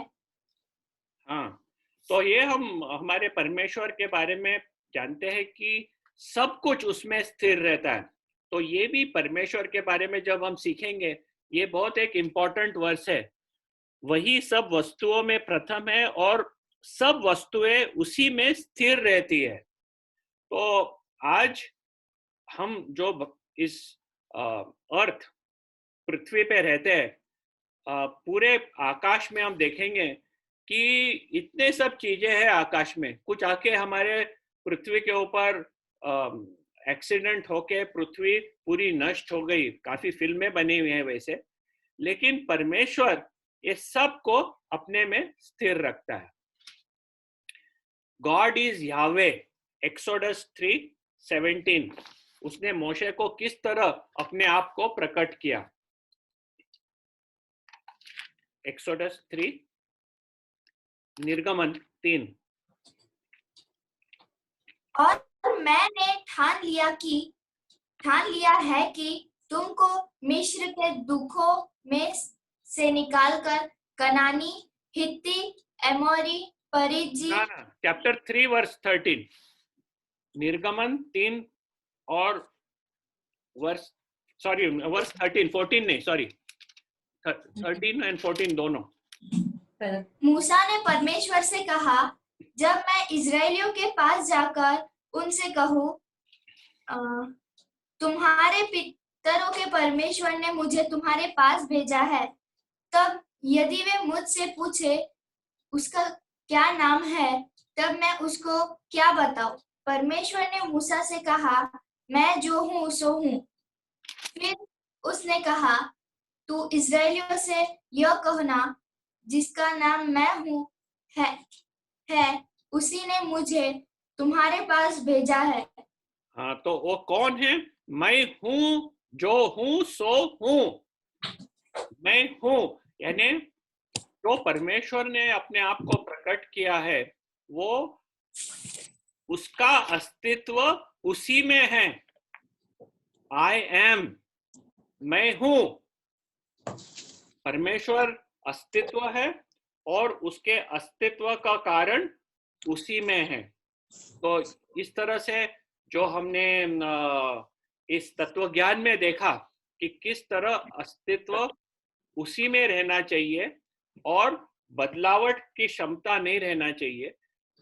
हाँ, तो ये हम हमारे परमेश्वर के बारे में जानते हैं कि सब कुछ उसमें स्थिर रहता है। तो ये भी परमेश्वर के बारे में जब हम सीखेंगे, ये बहुत एक इम्पोर्टेंट वर्स है, वही सब वस्तुओं में प्रथम है और सब वस्तुएं उसी में स्थिर रहती है। तो आज हम जो इस अर्थ पृथ्वी पे रहते हैं, पूरे आकाश में हम देखेंगे कि इतने सब चीजें हैं आकाश में, कुछ आके हमारे पृथ्वी के ऊपर एक्सीडेंट होके पृथ्वी पूरी नष्ट हो गई, काफी फिल्में बनी हुई हैं वैसे, लेकिन परमेश्वर ये सब को अपने में स्थिर रखता है। गॉड इज यावे, एक्सोडस 3:17, उसने मोशे को किस तरह अपने आप को प्रकट किया। एक्सोडस 3, निर्गमन 3। और मैंने ठान लिया है कि तुमको मिस्र के दुखों में से निकालकर कनानी, हित्ती, एमोरी, परिज्जी, चैप्टर 3 वर्स 13, निर्गमन 3 और वर्स 13, 14 नहीं, सॉरी, 13 एंड 14 दोनों। मूसा ने परमेश्वर से कहा, जब मैं इजरायलियों के पास जाकर उनसे कहूँ, तुम्हारे पितरों के परमेश्वर ने मुझे तुम्हारे पास भेजा है, तब यदि वे मुझसे पूछे उसका क्या नाम है, तब मैं उसको क्या बताऊं? परमेश्वर ने मूसा से कहा, मैं जो हूँ सो हूँ। फिर उसने कहा, तू इजरायलियों से यह कहना, जिसका नाम मैं हूँ है उसी ने मुझे तुम्हारे पास भेजा है। हाँ, तो वो कौन है? मैं हूँ जो हूँ सो हूँ, मैं हूँ, यानी जो परमेश्वर ने अपने आप को प्रकट किया है, वो उसका अस्तित्व उसी में है। आई एम, मैं हूँ, परमेश्वर अस्तित्व है और उसके अस्तित्व का कारण उसी में है। तो इस तरह से जो हमने इस तत्व ज्ञान में देखा कि किस तरह अस्तित्व उसी में रहना चाहिए और बदलावट की क्षमता नहीं रहना चाहिए,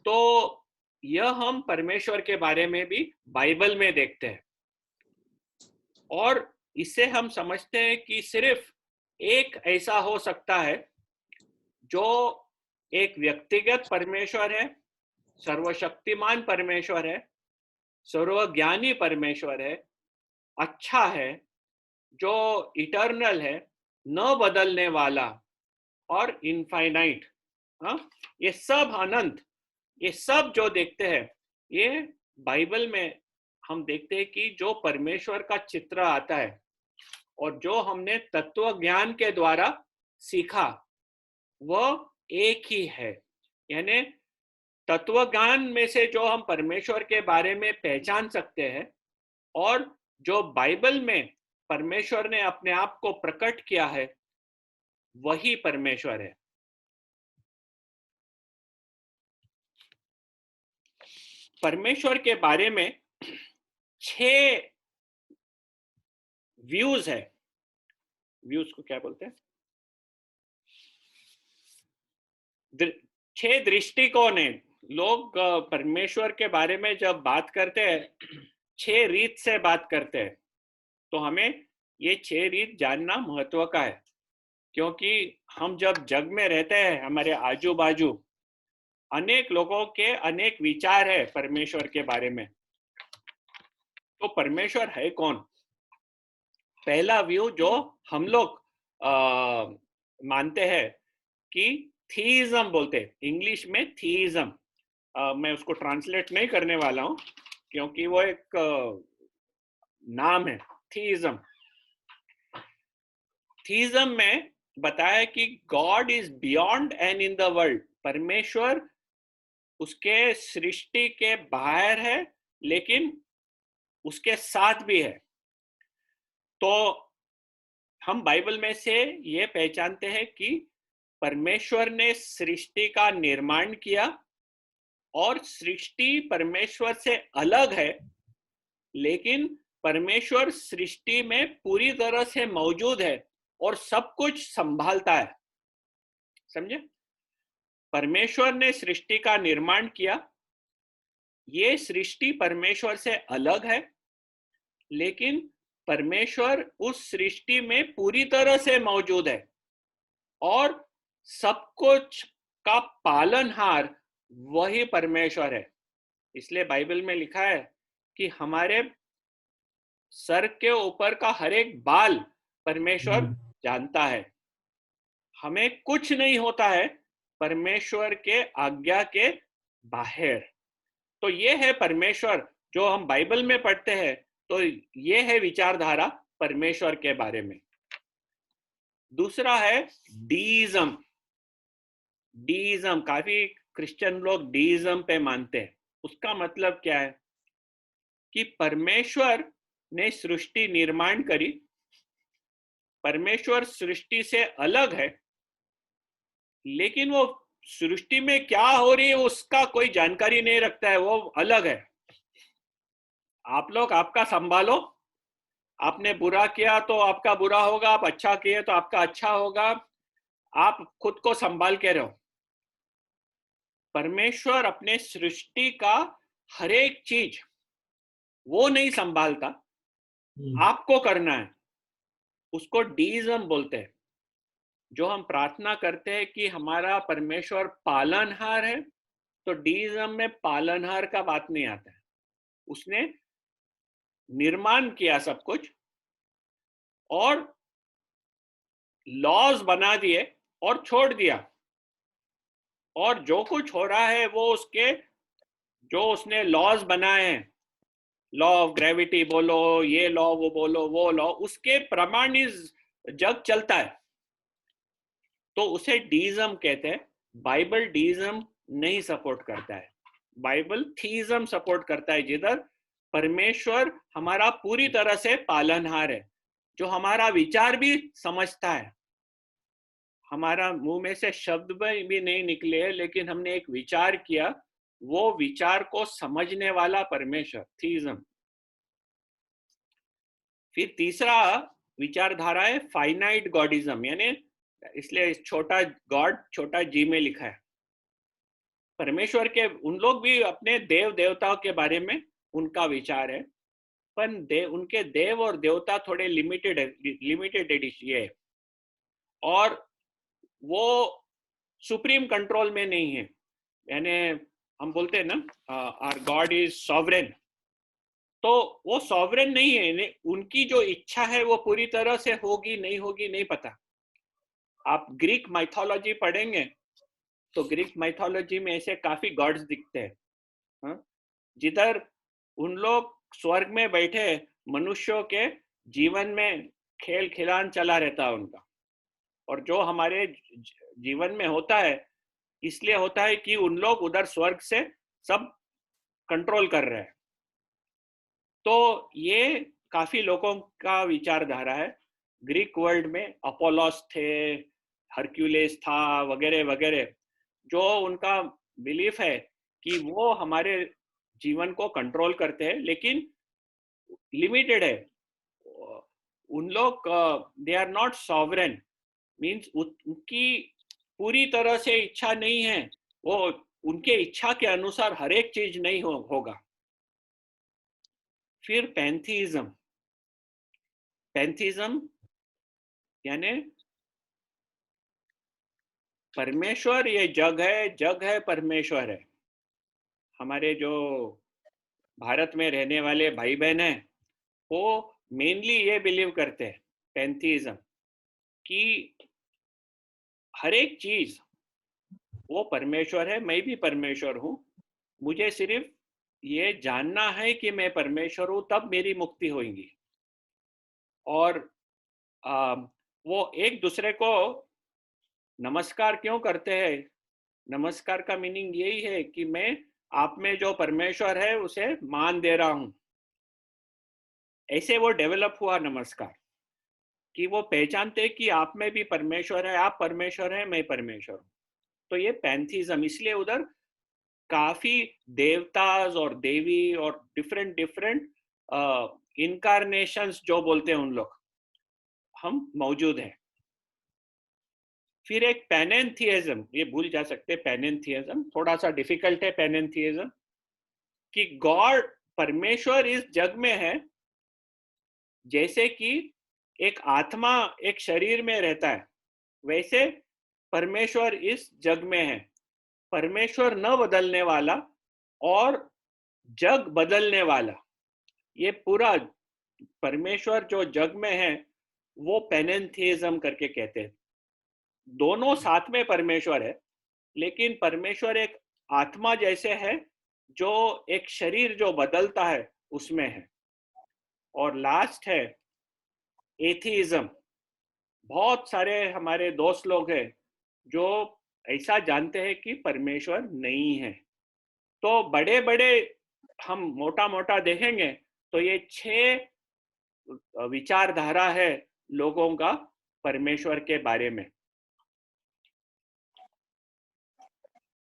तो यह हम परमेश्वर के बारे में भी बाइबल में देखते हैं। और इससे हम समझते हैं कि सिर्फ एक ऐसा हो सकता है जो एक व्यक्तिगत परमेश्वर है सर्वशक्तिमान परमेश्वर है, सर्वज्ञानी परमेश्वर है, अच्छा है, जो इटर्नल है, न बदलने वाला और इनफाइनाइट। हाँ, ये सब अनंत, ये सब जो देखते हैं, ये बाइबल में हम देखते हैं कि जो परमेश्वर का चित्र आता है और जो हमने तत्व ज्ञान के द्वारा सीखा वह एक ही है। यानी तत्व ज्ञान में से जो हम परमेश्वर के बारे में पहचान सकते हैं और जो बाइबल में परमेश्वर ने अपने आप को प्रकट किया है, वही परमेश्वर है। परमेश्वर के बारे में 6 व्यूज है। व्यूज को क्या बोलते हैं? 6 दृष्टिकोण है। लोग परमेश्वर के बारे में जब बात करते हैं 6 रीत से बात करते हैं, तो हमें ये 6 रीत जानना महत्व का है, क्योंकि हम जब जग में रहते हैं, हमारे आजू बाजू अनेक लोगों के अनेक विचार है परमेश्वर के बारे में। तो परमेश्वर है कौन? पहला व्यू जो हम लोग मानते हैं कि थीइज्म बोलते हैं, इंग्लिश में थीइज्म। मैं उसको ट्रांसलेट नहीं करने वाला हूं क्योंकि वो एक नाम है, थीइज्म। थीइज्म में बताया कि God is beyond and in the world. परमेश्वर उसके सृष्टि के बाहर है लेकिन उसके साथ भी है। तो हम बाइबल में से ये पहचानते हैं कि परमेश्वर ने सृष्टि का निर्माण किया और सृष्टि परमेश्वर से अलग है, लेकिन परमेश्वर सृष्टि में पूरी तरह से मौजूद है और सब कुछ संभालता है। समझे? परमेश्वर ने सृष्टि का निर्माण किया, ये सृष्टि परमेश्वर से अलग है, लेकिन परमेश्वर उस सृष्टि में पूरी तरह से मौजूद है और सब कुछ का पालनहार वही परमेश्वर है। इसलिए बाइबल में लिखा है कि हमारे सर के ऊपर का हर एक बाल परमेश्वर जानता है। हमें कुछ नहीं होता है परमेश्वर के आज्ञा के बाहर। तो ये है परमेश्वर जो हम बाइबल में पढ़ते हैं। तो ये है विचारधारा परमेश्वर के बारे में। दूसरा है डीइज्म। डीइज्म, काफी क्रिश्चियन लोग डीइज्म पे मानते हैं। उसका मतलब क्या है कि परमेश्वर ने सृष्टि निर्माण करी, परमेश्वर सृष्टि से अलग है, लेकिन वो सृष्टि में क्या हो रही है उसका कोई जानकारी नहीं रखता है, वो अलग है। आप लोग आपका संभालो, आपने बुरा किया तो आपका बुरा होगा, आप अच्छा किए तो आपका अच्छा होगा, आप खुद को संभाल के रहो। परमेश्वर अपने सृष्टि का हर एक चीज वो नहीं संभालता, आपको करना है। उसको डीइज्म बोलते हैं। जो हम प्रार्थना करते हैं कि हमारा परमेश्वर पालनहार है, तो डीइज्म में पालनहार का बात नहीं आता है। उसने निर्माण किया सब कुछ और लॉज बना दिए और छोड़ दिया, और जो कुछ हो रहा है वो उसके जो उसने लॉज बनाए हैं, लॉ ऑफ ग्रेविटी बोलो, ये लॉ वो बोलो, वो लॉ, उसके प्रमाण इस जग चलता है। तो उसे डीइज्म कहते हैं। बाइबल डीइज्म नहीं सपोर्ट करता है, बाइबल थीइज्म सपोर्ट करता है, जिधर परमेश्वर हमारा पूरी तरह से पालनहार है, जो हमारा विचार भी समझता है। हमारा मुंह में से शब्द भी नहीं निकले, लेकिन हमने एक विचार किया, वो विचार को समझने वाला परमेश्वर, थीइज्म। फिर तीसरा विचारधारा है फाइनाइट गॉडिज्म, यानी इसलिए छोटा गॉड छोटा जी में लिखा है। परमेश्वर के उन लोग भी अपने देव देवताओं के बारे में उनका विचार है, पर उनके देव और देवता थोड़े लिमिटेड ये है, और वो सुप्रीम कंट्रोल में नहीं है। यानी हम बोलते हैं ना आवर गॉड इज सॉवरेन, तो वो सॉवरेन नहीं है, उनकी जो इच्छा है वो पूरी तरह से होगी नहीं पता। आप ग्रीक माइथोलॉजी पढ़ेंगे तो ग्रीक माइथोलॉजी में ऐसे काफी गॉड्स दिखते हैं, हाँ? जिधर उन लोग स्वर्ग में बैठे मनुष्यों के जीवन में खेल खिलान चला रहता है उनका, और जो हमारे जीवन में होता है इसलिए होता है कि उन लोग उधर स्वर्ग से सब कंट्रोल कर रहे हैं। तो ये काफी लोगों का विचारधारा है। ग्रीक वर्ल्ड में अपोलोस थे, हरक्यूलिस था, वगैरह वगैरह, जो उनका बिलीफ है कि वो हमारे जीवन को कंट्रोल करते हैं, लेकिन लिमिटेड है। उन लोग they are not sovereign, means उनकी पूरी तरह से इच्छा नहीं है, वो उनके इच्छा के अनुसार हर एक चीज नहीं होगा। फिर पैंथीइज्म यानी परमेश्वर ये जग है परमेश्वर है। हमारे जो भारत में रहने वाले भाई बहन हैं वो मेनली ये बिलीव करते हैं पैंथीइज्म कि हर एक चीज वो परमेश्वर है, मैं भी परमेश्वर हूँ, मुझे सिर्फ ये जानना है कि मैं परमेश्वर हूँ, तब मेरी मुक्ति होगी। और वो एक दूसरे को नमस्कार क्यों करते हैं? नमस्कार का मीनिंग यही है कि मैं आप में जो परमेश्वर है उसे मान दे रहा हूँ। ऐसे वो डेवलप हुआ नमस्कार, कि वो पहचानते कि आप में भी परमेश्वर है, आप परमेश्वर है, मैं परमेश्वर हूँ। तो ये पैंथीज्म, इसलिए उधर काफी देवताज और देवी और डिफरेंट इनकारनेशंस जो बोलते हैं उन लोग हम मौजूद हैं। फिर एक पैनेंथियज्म, ये भूल जा सकते, पैनेंथियज्म थोड़ा सा डिफिकल्ट है। पैनेंथियज्म कि गॉड परमेश्वर इस जग में है, जैसे कि एक आत्मा एक शरीर में रहता है वैसे परमेश्वर इस जग में है। परमेश्वर न बदलने वाला और जग बदलने वाला, ये पूरा परमेश्वर जो जग में है वो पैनेंथियज्म करके कहते हैं। दोनों साथ में परमेश्वर है, लेकिन परमेश्वर एक आत्मा जैसे है जो एक शरीर जो बदलता है उसमें है। और लास्ट है एथीइज्म। बहुत सारे हमारे दोस्त लोग हैं जो ऐसा जानते हैं कि परमेश्वर नहीं है। तो बड़े बड़े हम मोटा मोटा देखेंगे तो ये 6 विचारधारा है लोगों का परमेश्वर के बारे में।